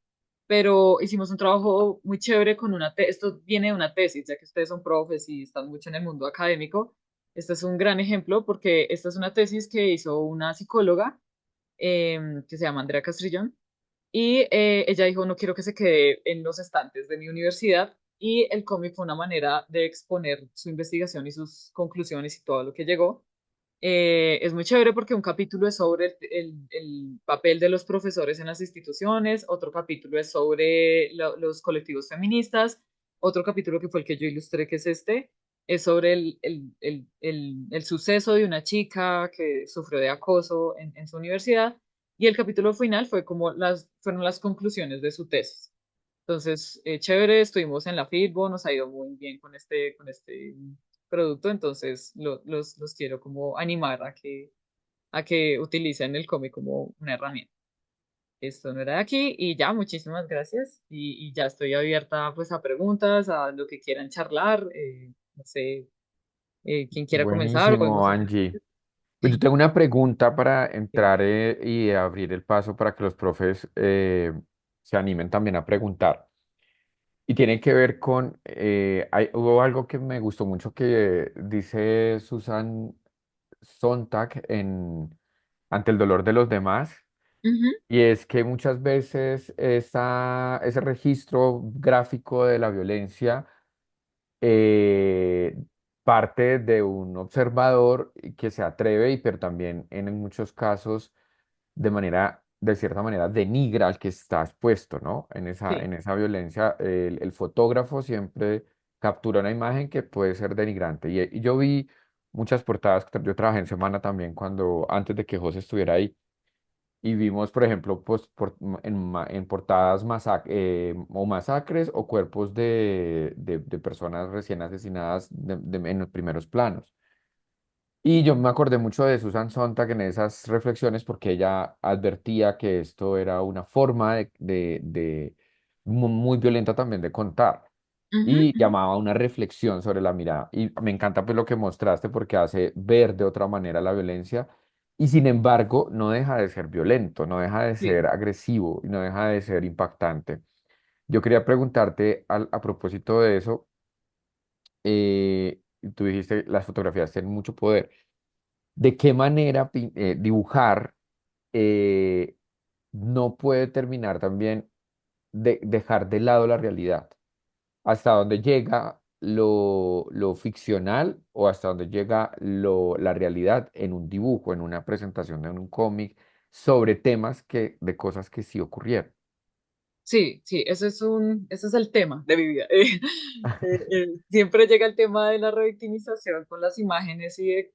pero hicimos un trabajo muy chévere con esto viene de una tesis, ya que ustedes son profes y están mucho en el mundo académico. Este es un gran ejemplo porque esta es una tesis que hizo una psicóloga que se llama Andrea Castrillón y ella dijo, no quiero que se quede en los estantes de mi universidad y el cómic fue una manera de exponer su investigación y sus conclusiones y todo lo que llegó. Es muy chévere porque un capítulo es sobre el papel de los profesores en las instituciones, otro capítulo es sobre los colectivos feministas, otro capítulo que fue el que yo ilustré, que es este, es sobre el suceso de una chica que sufrió de acoso en su universidad, y el capítulo final fueron las conclusiones de su tesis. Entonces, chévere, estuvimos en la FITBO, nos ha ido muy bien con este producto, entonces los quiero como animar a que utilicen el cómic como una herramienta. Esto no era de aquí y ya, muchísimas gracias y ya estoy abierta pues a preguntas, a lo que quieran charlar, no sé, quién quiera comenzar o podemos Buenísimo, hacer. Angie. Pues yo Sí. tengo una pregunta para entrar y abrir el paso para que los profes se animen también a preguntar. Y tiene que ver con, hubo algo que me gustó mucho que dice Susan Sontag ante el dolor de los demás. Ujú. Y es que muchas veces ese registro gráfico de la violencia eh, parte de un observador que se atreve, pero también en muchos casos de cierta manera, denigra al que está expuesto, ¿no? Sí. En esa violencia, el fotógrafo siempre captura una imagen que puede ser denigrante. Y yo vi muchas portadas, yo trabajé en Semana también antes de que José estuviera ahí. Y vimos, por ejemplo, pues, en portadas o masacres o cuerpos de personas recién asesinadas en los primeros planos. Y yo me acordé mucho de Susan Sontag en esas reflexiones porque ella advertía que esto era una forma muy violenta también de contar Ujú, y ujú. llamaba a una reflexión sobre la mirada. Y me encanta pues lo que mostraste porque hace ver de otra manera la violencia y sin embargo no deja de ser violento, no deja de Sí. ser agresivo y no deja de ser impactante. Yo quería preguntarte a propósito de eso, tú dijiste las fotografías tienen mucho poder. ¿De qué manera dibujar eh, no puede terminar también de dejar de lado la realidad? ¿Hasta dónde llega lo ficcional o hasta dónde llega la realidad en un dibujo, en una presentación de un cómic sobre temas de cosas que sí ocurrieron? Sí, sí, ese es el tema de mi vida. Siempre llega el tema de la revictimización con las imágenes y de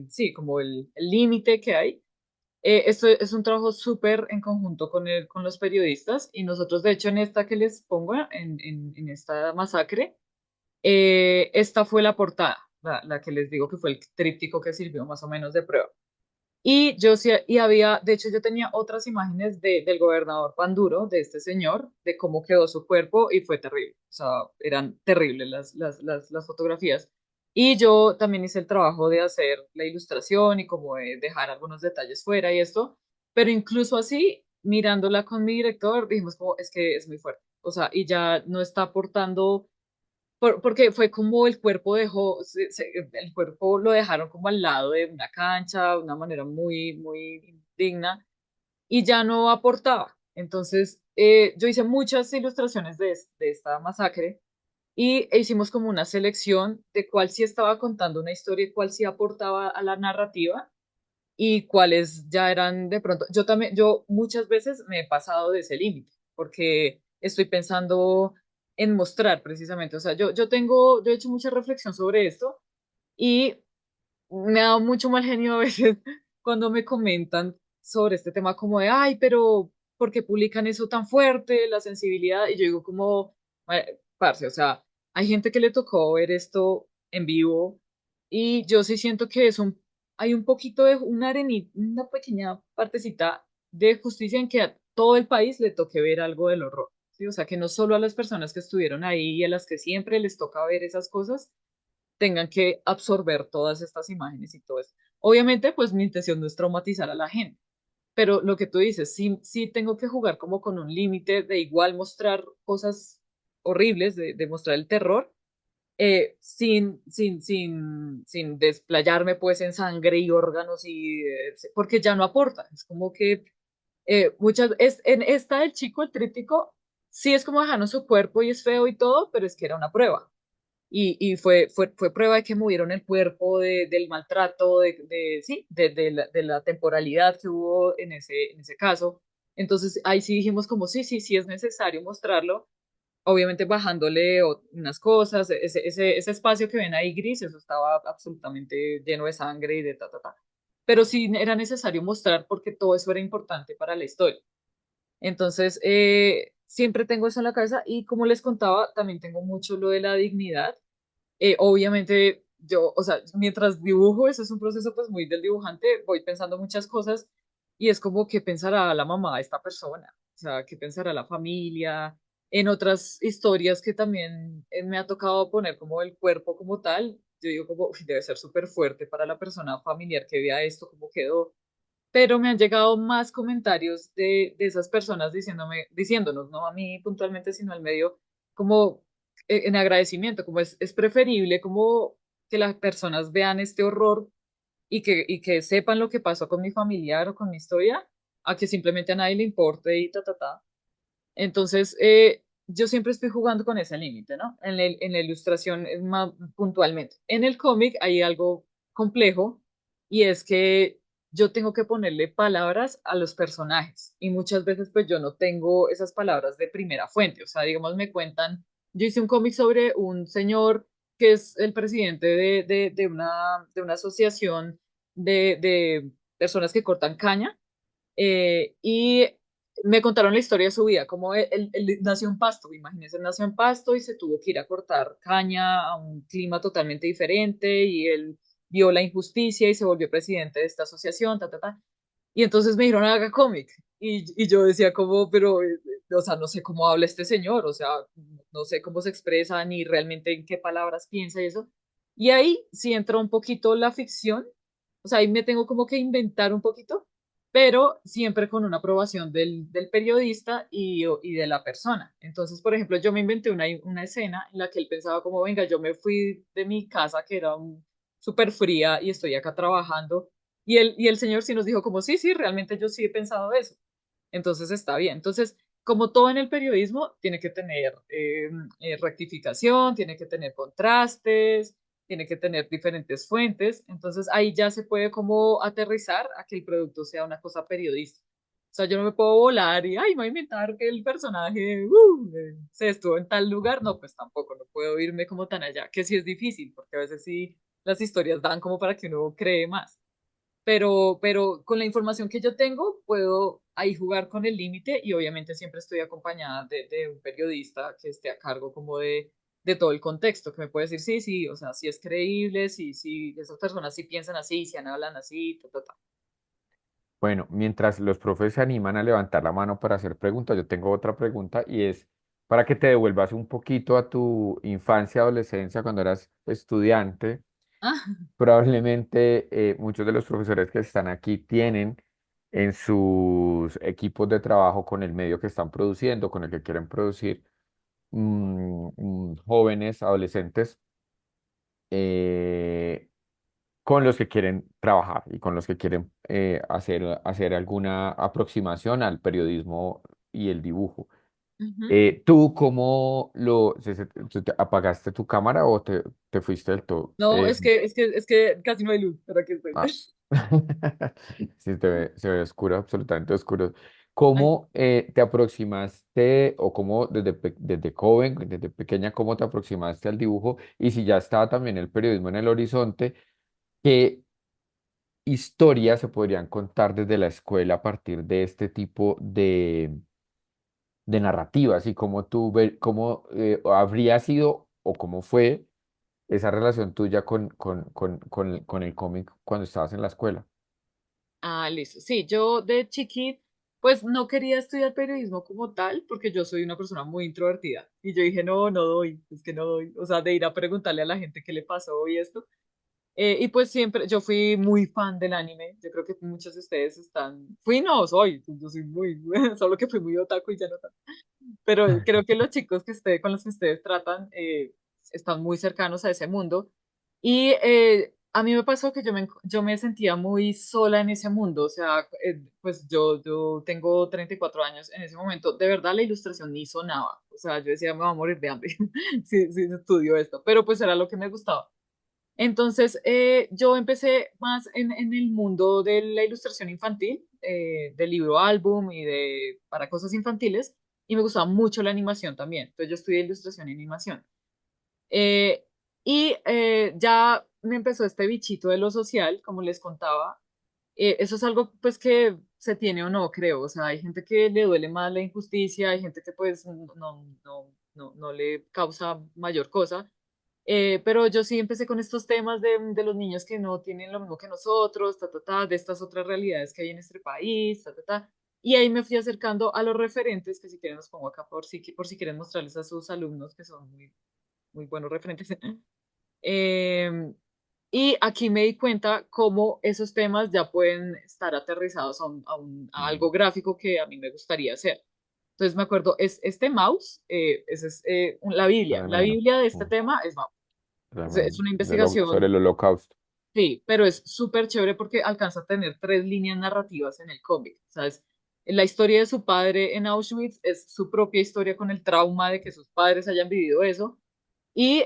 sí, como el límite que hay. Esto es un trabajo súper en conjunto con los periodistas y nosotros, de hecho, en esta que les pongo, en esta masacre, esta fue la portada, la que les digo que fue el tríptico que sirvió más o menos de prueba. Y yo sí, y había, de hecho, yo tenía otras imágenes del gobernador Panduro, de este señor, de cómo quedó su cuerpo y fue terrible. O sea, eran terribles las fotografías. Y yo también hice el trabajo de hacer la ilustración y como de dejar algunos detalles fuera y esto. Pero incluso así, mirándola con mi director, dijimos como, es que es muy fuerte. O sea, y ya no está aportando porque fue como el cuerpo el cuerpo lo dejaron como al lado de una cancha, de una manera muy, muy digna, y ya no aportaba. Entonces, yo hice muchas ilustraciones de esta masacre y hicimos como una selección de cuál sí estaba contando una historia y cuál sí aportaba a la narrativa y cuáles ya eran de pronto. Yo también, yo muchas veces me he pasado de ese límite, porque estoy pensando en mostrar precisamente, o sea, yo he hecho mucha reflexión sobre esto y me ha dado mucho mal genio a veces cuando me comentan sobre este tema como de, ay, pero ¿por qué publican eso tan fuerte, la sensibilidad? Y yo digo como, parce, o sea, hay gente que le tocó ver esto en vivo y yo sí siento que hay un poquito de una arenita, una pequeña partecita de justicia en que a todo el país le toque ver algo del horror, ¿sí? O sea, que no solo a las personas que estuvieron ahí y a las que siempre les toca ver esas cosas, tengan que absorber todas estas imágenes y todo eso. Obviamente, pues mi intención no es traumatizar a la gente, pero lo que tú dices, sí, sí tengo que jugar como con un límite de igual mostrar cosas horribles, de mostrar el terror, sin desplayarme pues en sangre y órganos porque ya no aporta. Es como que en esta del chico, el tríptico, sí es como dejaron su cuerpo y es feo y todo, pero es que era una prueba y fue prueba de que movieron el cuerpo, del maltrato, sí, de la temporalidad que hubo en ese caso. Entonces ahí sí dijimos como sí, sí, sí es necesario mostrarlo, obviamente bajándole unas cosas, ese espacio que ven ahí gris, eso estaba absolutamente lleno de sangre y de ta, ta, ta. Pero sí era necesario mostrar porque todo eso era importante para la historia. Entonces, siempre tengo eso en la cabeza y como les contaba, también tengo mucho lo de la dignidad. Obviamente yo, o sea, mientras dibujo, eso es un proceso pues muy del dibujante, voy pensando muchas cosas y es como qué pensará la mamá de esta persona, o sea, qué pensará la familia. En otras historias que también me ha tocado poner como el cuerpo como tal, yo digo como, "Uy, debe ser súper fuerte para la persona familiar que vea esto, cómo quedó, pero me han llegado más comentarios de esas personas diciéndonos, no a mí puntualmente, sino al medio, como en agradecimiento, como es preferible como que las personas vean este horror y que sepan lo que pasó con mi familiar o con mi historia, a que simplemente a nadie le importe y ta, ta, ta. Entonces, yo siempre estoy jugando con ese límite, ¿no? En la ilustración es más puntualmente. En el cómic hay algo complejo y es que yo tengo que ponerle palabras a los personajes y muchas veces pues yo no tengo esas palabras de primera fuente. O sea, digamos, me cuentan, yo hice un cómic sobre un señor que es el presidente de una asociación de personas que cortan caña y me contaron la historia de su vida, como él nació en Pasto, imagínense, él nació en Pasto y se tuvo que ir a cortar caña a un clima totalmente diferente y él vio la injusticia y se volvió presidente de esta asociación, ta, ta, ta. Y entonces me dijeron, haga cómic. Y yo decía como, pero, o sea, no sé cómo habla este señor, o sea, no sé cómo se expresa ni realmente en qué palabras piensa y eso. Y ahí sí entra un poquito la ficción, o sea, ahí me tengo como que inventar un poquito, pero siempre con una aprobación del periodista y de la persona. Entonces, por ejemplo, yo me inventé una escena en la que él pensaba como, venga, yo me fui de mi casa que era súper fría y estoy acá trabajando. Y el señor sí nos dijo como, sí, sí, realmente yo sí he pensado eso. Entonces está bien. Entonces, como todo en el periodismo, tiene que tener rectificación, tiene que tener contrastes, tiene que tener diferentes fuentes, entonces ahí ya se puede como aterrizar a que el producto sea una cosa periodística. O sea, yo no me puedo volar y, ay, me voy a inventar que el personaje se estuvo en tal lugar. No, pues tampoco, no puedo irme como tan allá, que sí es difícil, porque a veces sí las historias dan como para que uno cree más. Pero con la información que yo tengo, puedo ahí jugar con el límite y obviamente siempre estoy acompañada de un periodista que esté a cargo como de todo el contexto, que me puede decir, sí, sí, o sea, si es creíble, sí, sí, esas personas sí piensan así, si hablan así, ta, ta, ta. Bueno, mientras los profes se animan a levantar la mano para hacer preguntas, yo tengo otra pregunta y es para que te devuelvas un poquito a tu infancia, adolescencia, cuando eras estudiante. Ah, Probablemente muchos de los profesores que están aquí tienen en sus equipos de trabajo con el medio que están produciendo, con el que quieren producir, jóvenes, adolescentes, eh, con los que quieren trabajar y con los que quieren hacer alguna aproximación al periodismo y el dibujo. ujú. ¿Tú cómo te apagaste tu cámara o te fuiste del todo? No, es que casi no hay luz, pero aquí estoy. Ah. Sí, se ve oscuro, absolutamente oscuro. Ay, ¿Cómo te aproximaste o cómo desde joven, desde pequeña, cómo te aproximaste al dibujo? Y si ya estaba también el periodismo en el horizonte, ¿qué historias se podrían contar desde la escuela a partir de este tipo de narrativas? Y cómo cómo habría sido o cómo fue esa relación tuya con el cómic cuando estabas en la escuela. ah, listo. Sí, yo de chiquit, pues no quería estudiar periodismo como tal, porque yo soy una persona muy introvertida. Y yo dije, no, no doy, es que no doy. O sea, de ir a preguntarle a la gente qué le pasó y esto. Y pues siempre, yo fui muy fan del anime. Yo creo que muchos de ustedes están, fui, no, soy, yo soy muy, solo que fui muy otaku y ya no tanto. Pero creo que los chicos que con los que ustedes tratan están muy cercanos a ese mundo. Y a mí me pasó que yo me sentía muy sola en ese mundo. O sea, pues yo tengo 34 años en ese momento. De verdad, la ilustración ni sonaba. O sea, yo decía, me voy a morir de hambre si estudio esto. Pero pues era lo que me gustaba. Entonces, yo empecé más en el mundo de la ilustración infantil, del libro álbum y para cosas infantiles, y me gustaba mucho la animación también. Entonces, yo estudié ilustración y animación. Eh, ya me empezó este bichito de lo social, como les contaba. Eso es algo pues que se tiene o no, creo. O sea, hay gente que le duele más la injusticia, hay gente que pues no le causa mayor cosa. Pero yo sí empecé con estos temas de los niños que no tienen lo mismo que nosotros, ta, ta, ta, de estas otras realidades que hay en este país, ta, ta, ta. Y ahí me fui acercando a los referentes, que si quieren los pongo acá por si quieren mostrarles a sus alumnos, que son muy buenos referentes. Eh, y aquí me di cuenta cómo esos temas ya pueden estar aterrizados a Mm, algo gráfico que a mí me gustaría hacer. Entonces me acuerdo, es este mouse, esa es la Biblia. La tremendo. Biblia de este Mm. tema es mouse. Es tremendo. una Sobre investigación, el holocausto. sí, pero es súper chévere porque alcanza a tener tres líneas narrativas en el cómic, ¿sabes? La historia de su padre en Auschwitz es su propia historia con el trauma de que sus padres hayan vivido eso y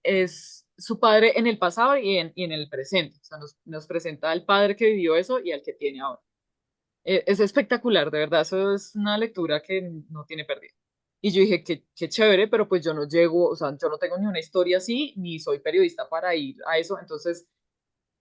es su padre en el pasado y en el presente. O sea, nos presenta al padre que vivió eso y al que tiene ahora. Es espectacular, de verdad, eso es una lectura que no tiene pérdida. Y yo dije, qué chévere, pero pues yo no llego, o sea, yo no tengo ni una historia así, ni soy periodista para ir a eso. Entonces,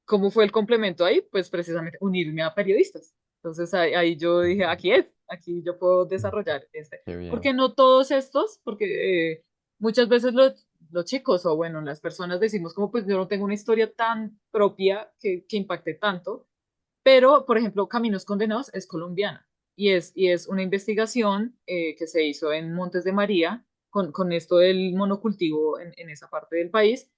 ¿cómo fue el complemento ahí? Pues precisamente unirme a periodistas. Entonces ahí yo dije, aquí es, aquí yo puedo desarrollar este. Qué bien. Porque no todos estos, porque muchas veces los chicos o bueno, las personas decimos como pues yo no tengo una historia tan propia que impacte tanto, pero por ejemplo Caminos Condenados es colombiana y es una investigación que se hizo en Montes de María con esto del monocultivo en esa parte del país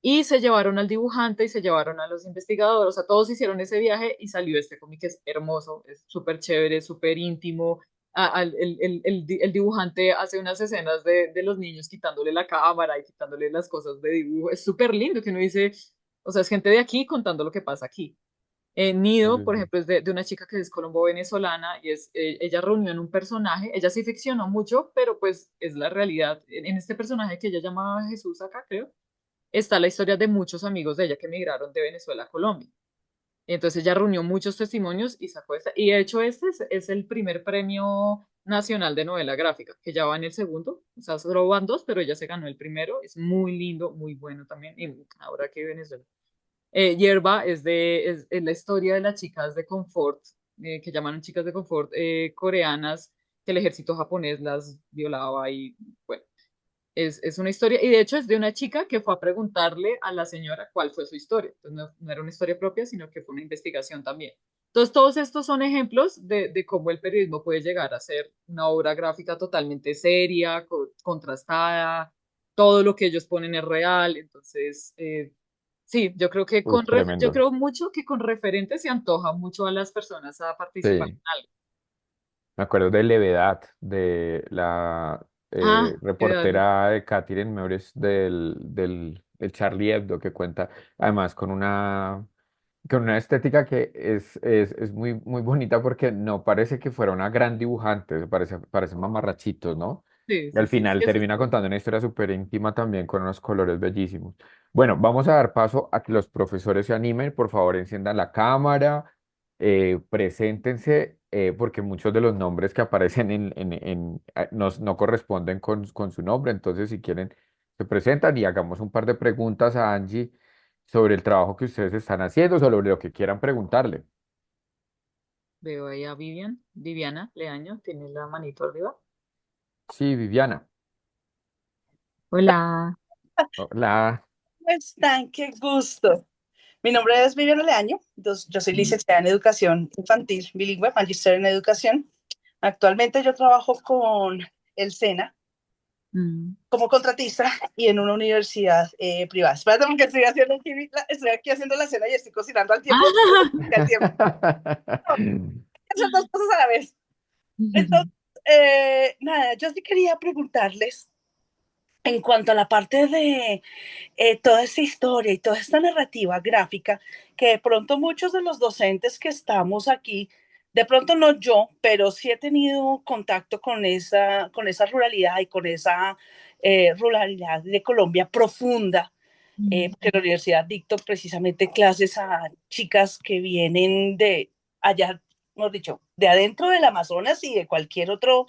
y se llevaron al dibujante y se llevaron a los investigadores, o sea, todos hicieron ese viaje y salió este cómic que es hermoso, es súper chévere, súper íntimo. El dibujante hace unas escenas de los niños quitándole la cámara y quitándole las cosas de dibujo. Es súper lindo que uno dice, o sea, es gente de aquí contando lo que pasa aquí. Sí, Nido, sí, por sí. ejemplo, es de una chica que es colombo-venezolana y ella reunió en un personaje, ella sí ficcionó mucho, pero pues es la realidad. En este personaje que ella llamaba Jesús acá, creo está la historia de muchos amigos de ella que emigraron de Venezuela a Colombia. Entonces ella reunió muchos testimonios y sacó esta. Y de hecho este es el primer premio nacional de novela gráfica, que ya va en el segundo. O sea, solo van dos, pero ella se ganó el primero. Es muy lindo, muy bueno también. Y ahora que Venezuela. Hierba es la historia de las chicas de confort, que llamaron chicas de confort coreanas, que el ejército japonés las violaba y bueno, es una historia, y de hecho es de una chica que fue a preguntarle a la señora cuál fue su historia. Entonces no era una historia propia, sino que fue una investigación también. Entonces todos estos son ejemplos de cómo el periodismo puede llegar a ser una obra gráfica totalmente seria, contrastada, todo lo que ellos ponen es real. Entonces, sí, yo creo que Uf, yo tremendo. creo mucho que con referentes se antoja mucho a las personas a participar Sí. en algo. Me acuerdo de Levedad, de la Ah, qué reportera de Katherine Meures del Charlie Hebdo, que cuenta además con una estética que es muy, muy bonita porque no parece que fuera una gran dibujante, parecen mamarrachitos, ¿no? sí, Y al sí, sí, sí, final eso es termina contando una historia súper íntima también con unos colores bellísimos. Bueno, vamos a dar paso a que los profesores se animen, por favor enciendan la cámara, preséntense, porque muchos de los nombres que aparecen no corresponden con su nombre, entonces si quieren se presentan y hagamos un par de preguntas a Angie sobre el trabajo que ustedes están haciendo, sobre lo que quieran preguntarle. Veo ahí a Viviana Leaño, tiene la manito arriba. Sí, Viviana. Hola. Hola. ¿Cómo están? Qué gusto. Mi nombre es Viviana Leaño. Yo soy licenciada en educación infantil bilingüe, magister en educación. Actualmente yo trabajo con el SENA Mm. como contratista y en una universidad privada. Espérate porque estoy aquí haciendo la cena y estoy cocinando al tiempo. Al tiempo. Hacer dos cosas a la vez. Entonces, nada, yo sí quería preguntarles en cuanto a la parte de toda esta historia y toda esta narrativa gráfica, que de pronto muchos de los docentes que estamos aquí, de pronto no yo, pero sí he tenido contacto con esa ruralidad y con esa ruralidad de Colombia profunda, Mm. porque en la universidad dicto precisamente clases a chicas que vienen de allá, hemos dicho, de adentro del Amazonas y de cualquier otro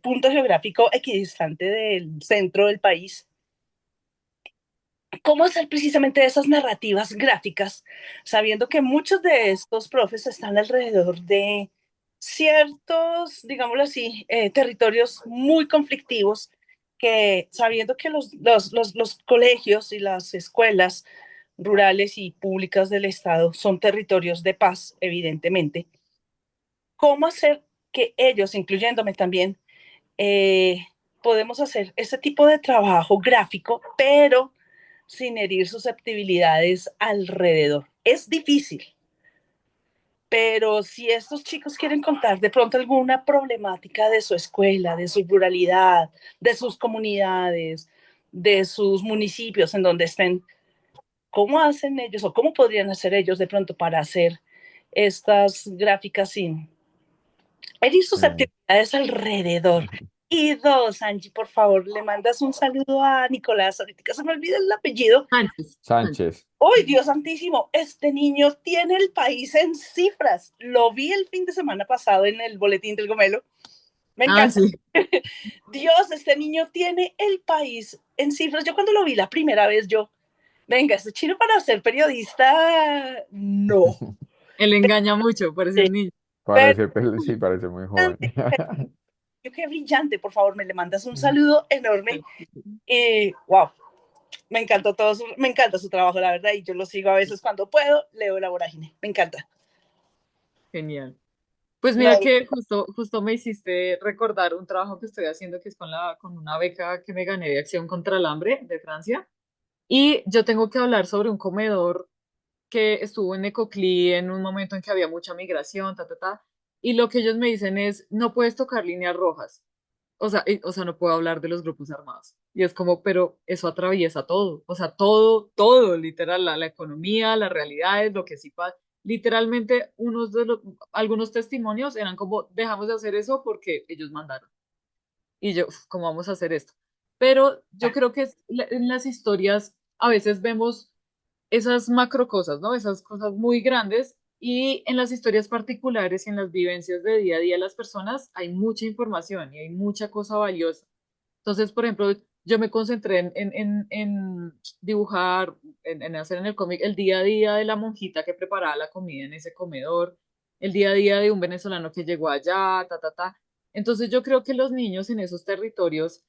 punto geográfico equidistante del centro del país. ¿Cómo hacer precisamente esas narrativas gráficas, sabiendo que muchos de estos profes están alrededor de ciertos, digámoslo así, territorios muy conflictivos, que sabiendo que los colegios y las escuelas rurales y públicas del Estado son territorios de paz, evidentemente? ¿Cómo hacer que ellos, incluyéndome también, eh, podemos hacer ese tipo de trabajo gráfico, pero sin herir susceptibilidades alrededor? Es difícil, pero si estos chicos quieren contar de pronto alguna problemática de su escuela, de su ruralidad, de sus comunidades, de sus municipios en donde estén, ¿cómo hacen ellos o cómo podrían hacer ellos de pronto para hacer estas gráficas sin herir Mm. susceptibilidades alrededor? Y dos, Angie, por favor, le mandas un saludo a Nicolás, ahorita se me olvida el apellido. Sánchez, Sánchez. Sánchez. ¡Uy, Dios santísimo! Este niño tiene el país en cifras. Lo vi el fin de semana pasado en el boletín del Gomelo. Me encanta. Sí. Dios, este niño tiene el país en cifras. Yo cuando lo vi la primera vez, venga, este chino para ser periodista, no. Él engaña mucho, parece un niño. Pero Sí, parece muy joven. qué brillante, por favor, me le mandas un saludo enorme. Y wow, me encantó me encanta su trabajo, la verdad, y yo lo sigo a veces cuando puedo, leo La Vorágine, me encanta. Genial. Pues No, mira que justo me hiciste recordar un trabajo que estoy haciendo que es con una beca que me gané de Acción contra el Hambre de Francia. Y yo tengo que hablar sobre un comedor que estuvo en Ecoclí en un momento en que había mucha migración, ta, ta, ta. Y lo que ellos me dicen es, no puedes tocar líneas rojas. O sea, no puedo hablar de los grupos armados. Y es como, pero eso atraviesa todo. O sea, todo, literal, la economía, las realidades, lo que sí pasa. Literalmente, algunos testimonios eran como, dejamos de hacer eso porque ellos mandaron. Y yo, "Uf, ¿cómo vamos a hacer esto?". Pero yo creo que en las historias a veces vemos esas macro cosas, ¿no? Esas cosas muy grandes y en las historias particulares y en las vivencias de día a día de las personas hay mucha información y hay mucha cosa valiosa. Entonces, por ejemplo, yo me concentré en dibujar, en hacer en el cómic el día a día de la monjita que preparaba la comida en ese comedor, el día a día de un venezolano que llegó allá, ta, ta, ta. Entonces, yo creo que los niños en esos territorios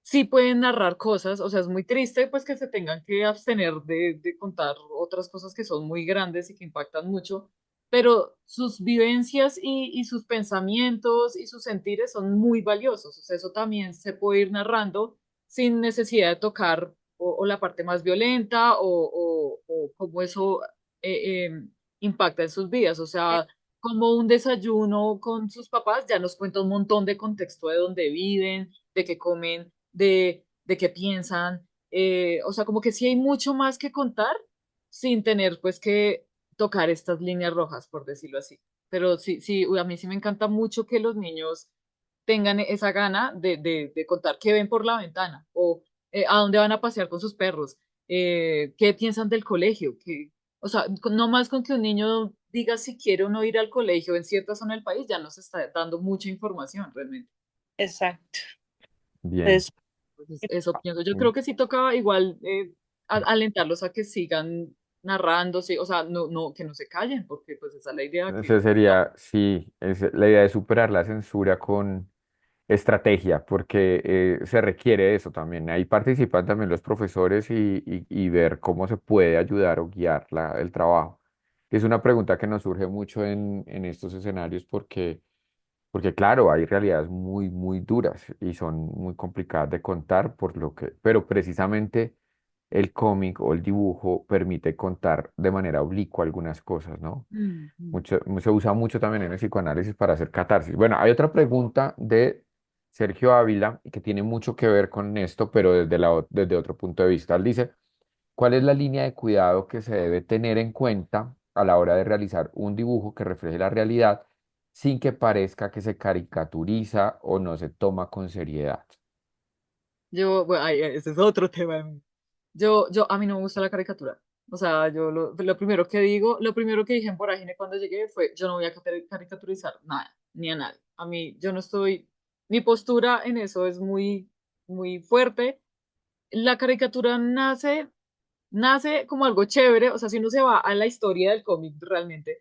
sí pueden narrar cosas, o sea, es muy triste pues que se tengan que abstener de contar otras cosas que son muy grandes y que impactan mucho, pero sus vivencias y sus pensamientos y sus sentires son muy valiosos, o sea, eso también se puede ir narrando sin necesidad de tocar o la parte más violenta o cómo eso impacta en sus vidas, o sea, como un desayuno con sus papás ya nos cuenta un montón de contexto de dónde viven, de qué comen, de qué piensan. O sea, como que sí hay mucho más que contar sin tener pues que tocar estas líneas rojas, por decirlo así. Pero sí, sí, uy, a mí sí me encanta mucho que los niños tengan esa gana de contar qué ven por la ventana o a dónde van a pasear con sus perros, qué piensan del colegio, o sea, no más con que un niño diga si quiere o no ir al colegio en cierta zona del país, ya nos está dando mucha información realmente. exacto. Bien. Es, Entonces, eso pienso. Yo creo que sí toca igual alentarlos a que sigan narrando, sí, o sea, que no se callen, porque pues esa es la idea que... Ese sería, sí, la idea de superar la censura con estrategia, porque se requiere eso también. Ahí participan también los profesores y ver cómo se puede ayudar o guiar el trabajo. Es una pregunta que nos surge mucho en estos escenarios porque claro, hay realidades muy, muy duras y son muy complicadas de contar pero precisamente el cómic o el dibujo permite contar de manera oblicua algunas cosas, ¿no? Mm, mm. Se usa mucho también en el psicoanálisis para hacer catarsis. Bueno, hay otra pregunta de Sergio Ávila que tiene mucho que ver con esto, pero desde otro punto de vista. Él dice, ¿cuál es la línea de cuidado que se debe tener en cuenta a la hora de realizar un dibujo que refleje la realidad sin que parezca que se caricaturiza o no se toma con seriedad? Bueno, ay, ese es otro tema. A mí no me gusta la caricatura. O sea, lo primero que digo, lo primero que dije en Vorágine cuando llegué fue, yo no voy a caricaturizar nada, ni a nadie. A mí, yo no estoy, mi postura en eso es muy, muy fuerte. La caricatura nace como algo chévere, o sea, si uno se va a la historia del cómic realmente,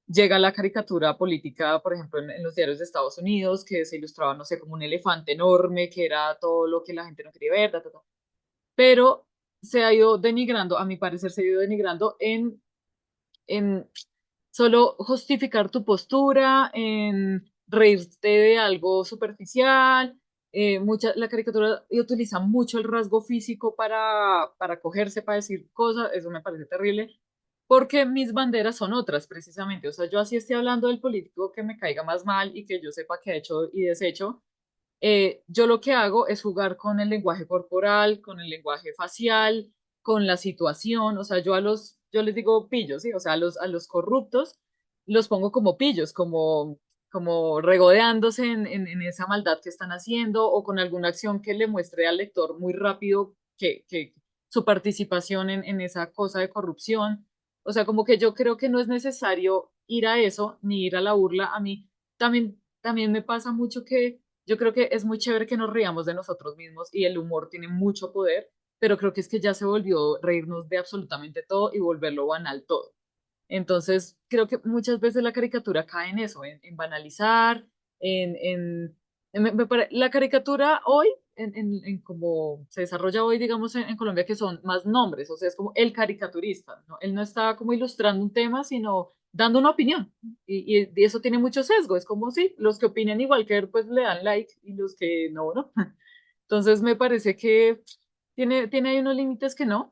llega la caricatura política, por ejemplo, en los diarios de Estados Unidos, que se ilustraba, no sé, como un elefante enorme, que era todo lo que la gente no quería ver, ta, ta, ta. Pero se ha ido denigrando, a mi parecer se ha ido denigrando en solo justificar tu postura, en reírte de algo superficial. La caricatura utiliza mucho el rasgo físico para cogerse, para decir cosas, eso me parece terrible, porque mis banderas son otras, precisamente. O sea, yo así estoy hablando del político que me caiga más mal y que yo sepa que ha hecho y deshecho. yo lo que hago es jugar con el lenguaje corporal, con el lenguaje facial, con la situación, o sea, yo les digo pillos, ¿sí? O sea, a los corruptos los pongo como pillos, como regodeándose en esa maldad que están haciendo o con alguna acción que le muestre al lector muy rápido que su participación en esa cosa de corrupción. O sea, como que yo creo que no es necesario ir a eso ni ir a la burla. A mí también me pasa mucho que yo creo que es muy chévere que nos riamos de nosotros mismos y el humor tiene mucho poder, pero creo que es que ya se volvió reírnos de absolutamente todo y volverlo banal todo. Entonces, creo que muchas veces la caricatura cae en eso, en banalizar, en, en, la caricatura hoy, en cómo se desarrolla hoy, digamos, en Colombia, que son más nombres, o sea, es como el caricaturista, ¿no? Él no está como ilustrando un tema, sino dando una opinión. Y eso tiene mucho sesgo, es como si los que opinen igual que él, pues le dan like y los que no, no. Entonces, me parece que tiene ahí unos límites que no.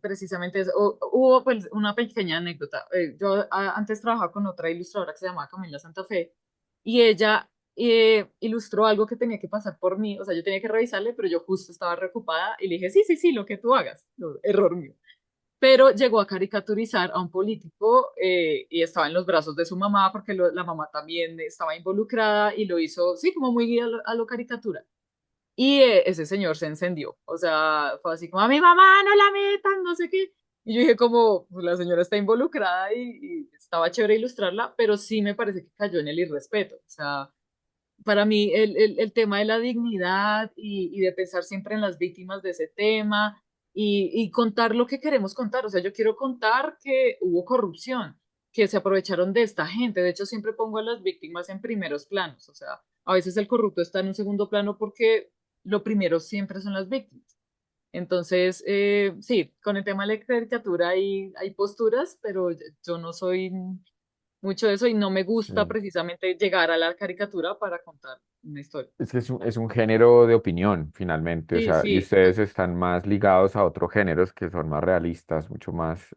Precisamente hubo pues, una pequeña anécdota. Yo antes trabajaba con otra ilustradora que se llamaba Camila Santa Fe y ella ilustró algo que tenía que pasar por mí. O sea, yo tenía que revisarle, pero yo justo estaba reocupada y le dije, sí, sí, sí, lo que tú hagas. No, error mío. Pero llegó a caricaturizar a un político y estaba en los brazos de su mamá porque la mamá también estaba involucrada y lo hizo, sí, como muy a lo caricatura. Y ese señor se encendió, o sea, fue así como, a mi mamá no la metan, no sé qué. Y yo dije como, pues la señora está involucrada y estaba chévere ilustrarla, pero sí me parece que cayó en el irrespeto. O sea, para mí el tema de la dignidad y de pensar siempre en las víctimas de ese tema y contar lo que queremos contar. O sea, yo quiero contar que hubo corrupción, que se aprovecharon de esta gente. De hecho, siempre pongo a las víctimas en primeros planos. O sea, a veces el corrupto está en un segundo plano porque lo primero siempre son las víctimas. Entonces, sí, con el tema de la caricatura hay posturas, pero yo no soy mucho de eso y no me gusta Sí. precisamente llegar a la caricatura para contar una historia. Es que es un género de opinión, finalmente, o Sí, sea, y sí, ustedes están más ligados a otros géneros que son más realistas, mucho más,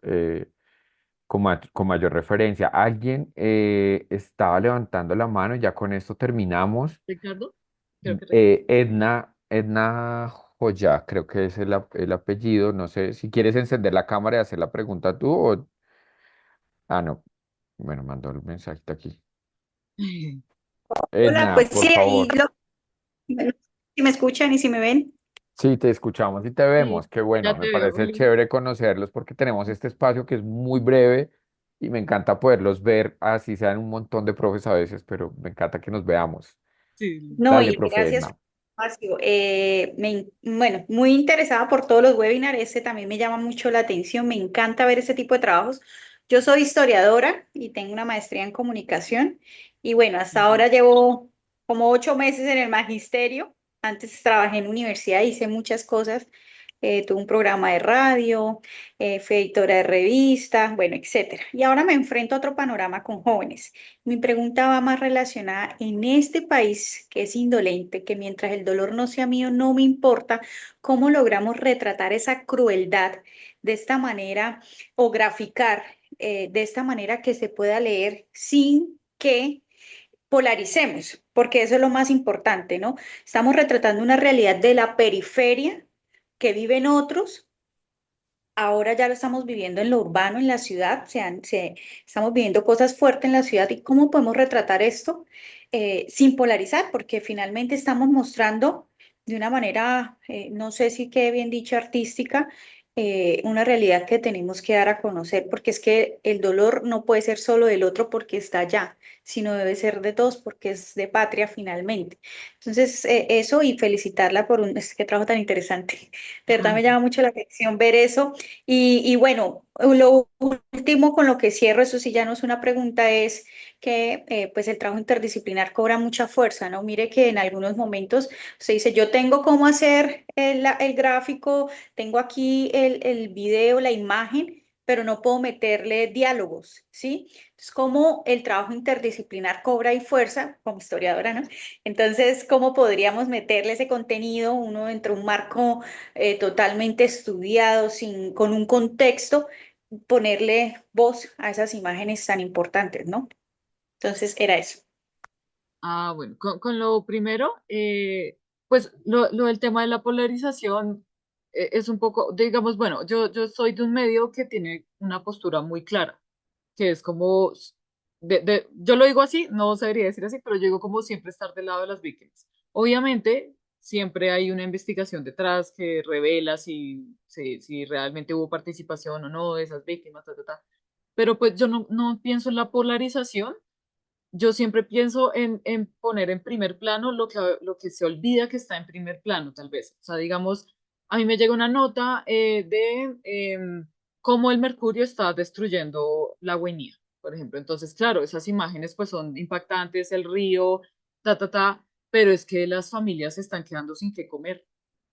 con mayor referencia. Alguien estaba levantando la mano, ya con esto terminamos. Ricardo, creo que Ricardo. Edna Joya, creo que es el apellido, no sé, si quieres encender la cámara y hacer la pregunta tú o... Ah, no, bueno, mandó el mensajito aquí. Hola, Edna, pues por sí, ahí favor. si me escuchan y si me ven. Sí, te escuchamos y te Sí, vemos. Qué bueno, ya me te veo, parece Oli. chévere conocerlos porque tenemos este espacio que es muy breve y me encanta poderlos ver, así sean un montón de profes a veces, pero me encanta que nos veamos. Sí, No, Dale, y profe gracias Edna. por el espacio. Bueno, muy interesada por todos los webinars. Este también me llama mucho la atención. Me encanta ver este tipo de trabajos. Yo soy historiadora y tengo una maestría en comunicación. Y bueno, hasta ahora llevo como 8 meses en el magisterio. Antes trabajé en universidad, hice muchas cosas. Tuve un programa de radio, fui editora de revista, bueno, etcétera. Y ahora me enfrento a otro panorama con jóvenes. Mi pregunta va más relacionada en este país que es indolente, que mientras el dolor no sea mío, no me importa, ¿cómo logramos retratar esa crueldad de esta manera o graficar de esta manera que se pueda leer sin que polaricemos? Porque eso es lo más importante, ¿no? Estamos retratando una realidad de la periferia que viven otros. Ahora ya lo estamos viviendo en lo urbano, en la ciudad, estamos viviendo cosas fuertes en la ciudad y cómo podemos retratar esto sin polarizar, porque finalmente estamos mostrando de una manera, no sé si quede bien dicho, artística, una realidad que tenemos que dar a conocer, porque es que el dolor no puede ser solo del otro porque está allá, sino debe ser de todos porque es de patria finalmente. Entonces, eso y felicitarla por este trabajo tan interesante. De verdad me llama mucho la atención ver eso. Y bueno, lo último con lo que cierro, eso sí ya no es una pregunta, es que pues el trabajo interdisciplinar cobra mucha fuerza, ¿no? Mire que en algunos momentos se dice, yo tengo cómo hacer el gráfico, tengo aquí el video, la imagen, pero no puedo meterle diálogos, ¿sí? Entonces, cómo el trabajo interdisciplinar cobra y fuerza, como historiadora, ¿no? Entonces, ¿cómo podríamos meterle ese contenido uno dentro de un marco totalmente estudiado, con un contexto, ponerle voz a esas imágenes tan importantes, ¿no? Entonces era eso. Bueno, con lo primero, pues lo del tema de la polarización es un poco, digamos, bueno, yo soy de un medio que tiene una postura muy clara, que es como, yo lo digo así, no se debería decir así, pero yo digo como siempre estar del lado de las víctimas. Obviamente, siempre hay una investigación detrás que revela si realmente hubo participación o no de esas víctimas, ta, ta, ta. Pero pues yo no pienso en la polarización, yo siempre pienso en poner en primer plano lo que se olvida que está en primer plano, tal vez. O sea, digamos, a mí me llega una nota de cómo el mercurio está destruyendo la Guainía, por ejemplo. Entonces, claro, esas imágenes pues son impactantes, el río, ta, ta, ta, pero es que las familias se están quedando sin qué comer.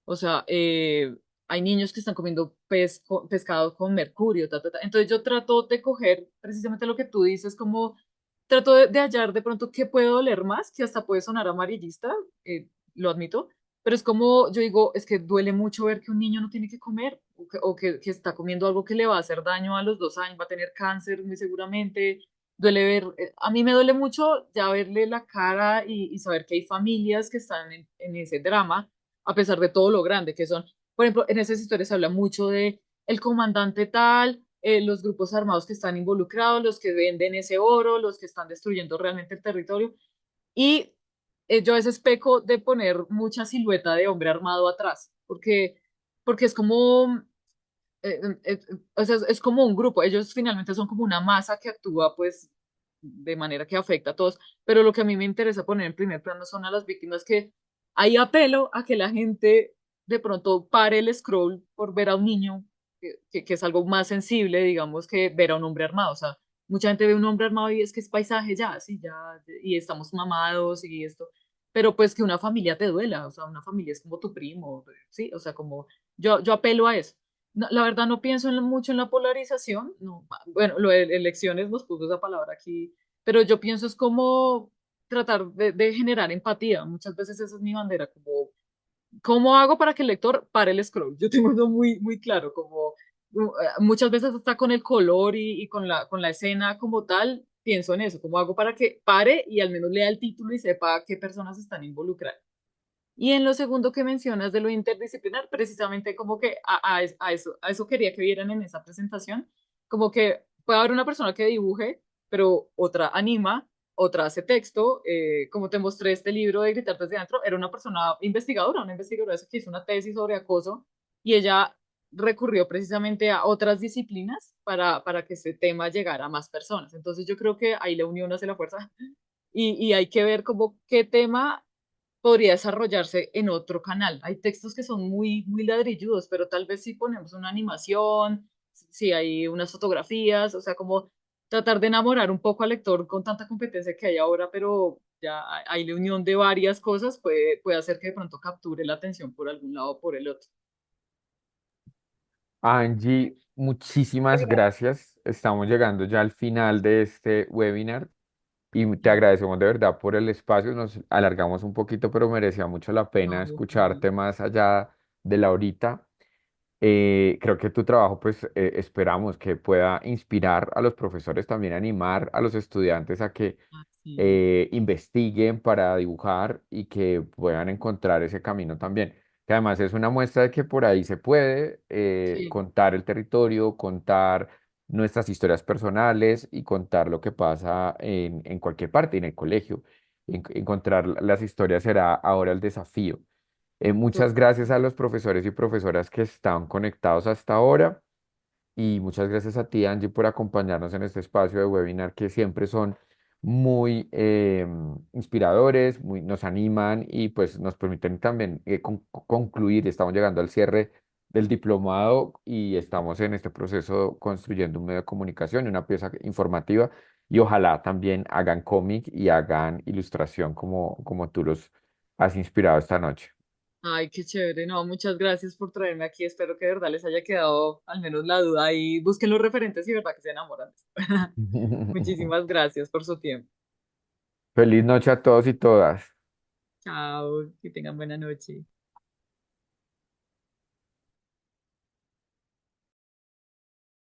O sea, hay niños que están comiendo pescado con mercurio, ta, ta, ta. Entonces yo trato de coger precisamente lo que tú dices, como trato de hallar de pronto qué puede doler más, que hasta puede sonar amarillista, lo admito, pero es como, yo digo, es que duele mucho ver que un niño no tiene que comer que está comiendo algo que le va a hacer daño a los 2 años, va a tener cáncer muy seguramente. Duele ver, a mí me duele mucho ya verle la cara y saber que hay familias que están en ese drama, a pesar de todo lo grande que son. Por ejemplo, en esas historias se habla mucho de el comandante tal, los grupos armados que están involucrados, los que venden ese oro, los que están destruyendo realmente el territorio. Y yo a veces peco de poner mucha silueta de hombre armado atrás, porque es como, o sea, es como un grupo, ellos finalmente son como una masa que actúa pues de manera que afecta a todos, pero lo que a mí me interesa poner en primer plano son a las víctimas, que ahí apelo a que la gente de pronto pare el scroll por ver a un niño, que es algo más sensible, digamos, que ver a un hombre armado. O sea, mucha gente ve un hombre armado y es que es paisaje ya, sí, ya, y estamos mamados y esto, pero pues que una familia te duela, o sea, una familia es como tu primo, sí, o sea, como yo apelo a eso. La verdad no pienso mucho en la polarización, no, bueno, lo de elecciones nos puso esa palabra aquí, pero yo pienso es como tratar de generar empatía. Muchas veces esa es mi bandera, como ¿cómo hago para que el lector pare el scroll? Yo tengo eso muy claro, como muchas veces hasta con el color y con la escena como tal, pienso en eso, ¿cómo hago para que pare y al menos lea el título y sepa qué personas están involucradas? Y en lo segundo que mencionas de lo interdisciplinar, precisamente como que a eso quería que vieran en esa presentación, como que puede haber una persona que dibuje, pero otra anima, otra hace texto, como te mostré este libro de Gritar desde adentro, era una persona investigadora, una investigadora que hizo una tesis sobre acoso y ella recurrió precisamente a otras disciplinas para que ese tema llegara a más personas. Entonces yo creo que ahí la unión hace la fuerza y hay que ver como qué tema podría desarrollarse en otro canal. Hay textos que son muy ladrilludos, pero tal vez si ponemos una animación, si hay unas fotografías, o sea, como tratar de enamorar un poco al lector con tanta competencia que hay ahora, pero ya hay la unión de varias cosas, puede hacer que de pronto capture la atención por algún lado o por el otro. Angie, muchísimas gracias. Estamos llegando ya al final de este webinar y te agradecemos de verdad por el espacio. Nos alargamos un poquito, pero merecía mucho la pena No, ojalá. escucharte más allá de la horita. Creo que tu trabajo, pues esperamos que pueda inspirar a los profesores, también animar a los estudiantes a que Así, investiguen para dibujar y que puedan encontrar ese camino también. Que además es una muestra de que por ahí se puede sí, contar el territorio, contar nuestras historias personales y contar lo que pasa en cualquier parte, en el colegio. Encontrar las historias será ahora el desafío. Muchas total. gracias a los profesores y profesoras que están conectados hasta ahora y muchas gracias a ti, Angie, por acompañarnos en este espacio de webinar que siempre son muy inspiradores, nos animan y pues nos permiten también concluir. Estamos llegando al cierre del diplomado y estamos en este proceso construyendo un medio de comunicación y una pieza informativa y ojalá también hagan cómic y hagan ilustración como tú los has inspirado esta noche. Ay, qué chévere. No, muchas gracias por traerme aquí. Espero que de verdad les haya quedado al menos la duda y busquen los referentes y de verdad que se enamoran. Muchísimas gracias por su tiempo. Feliz noche a todos y todas. Chao, que tengan buena noche.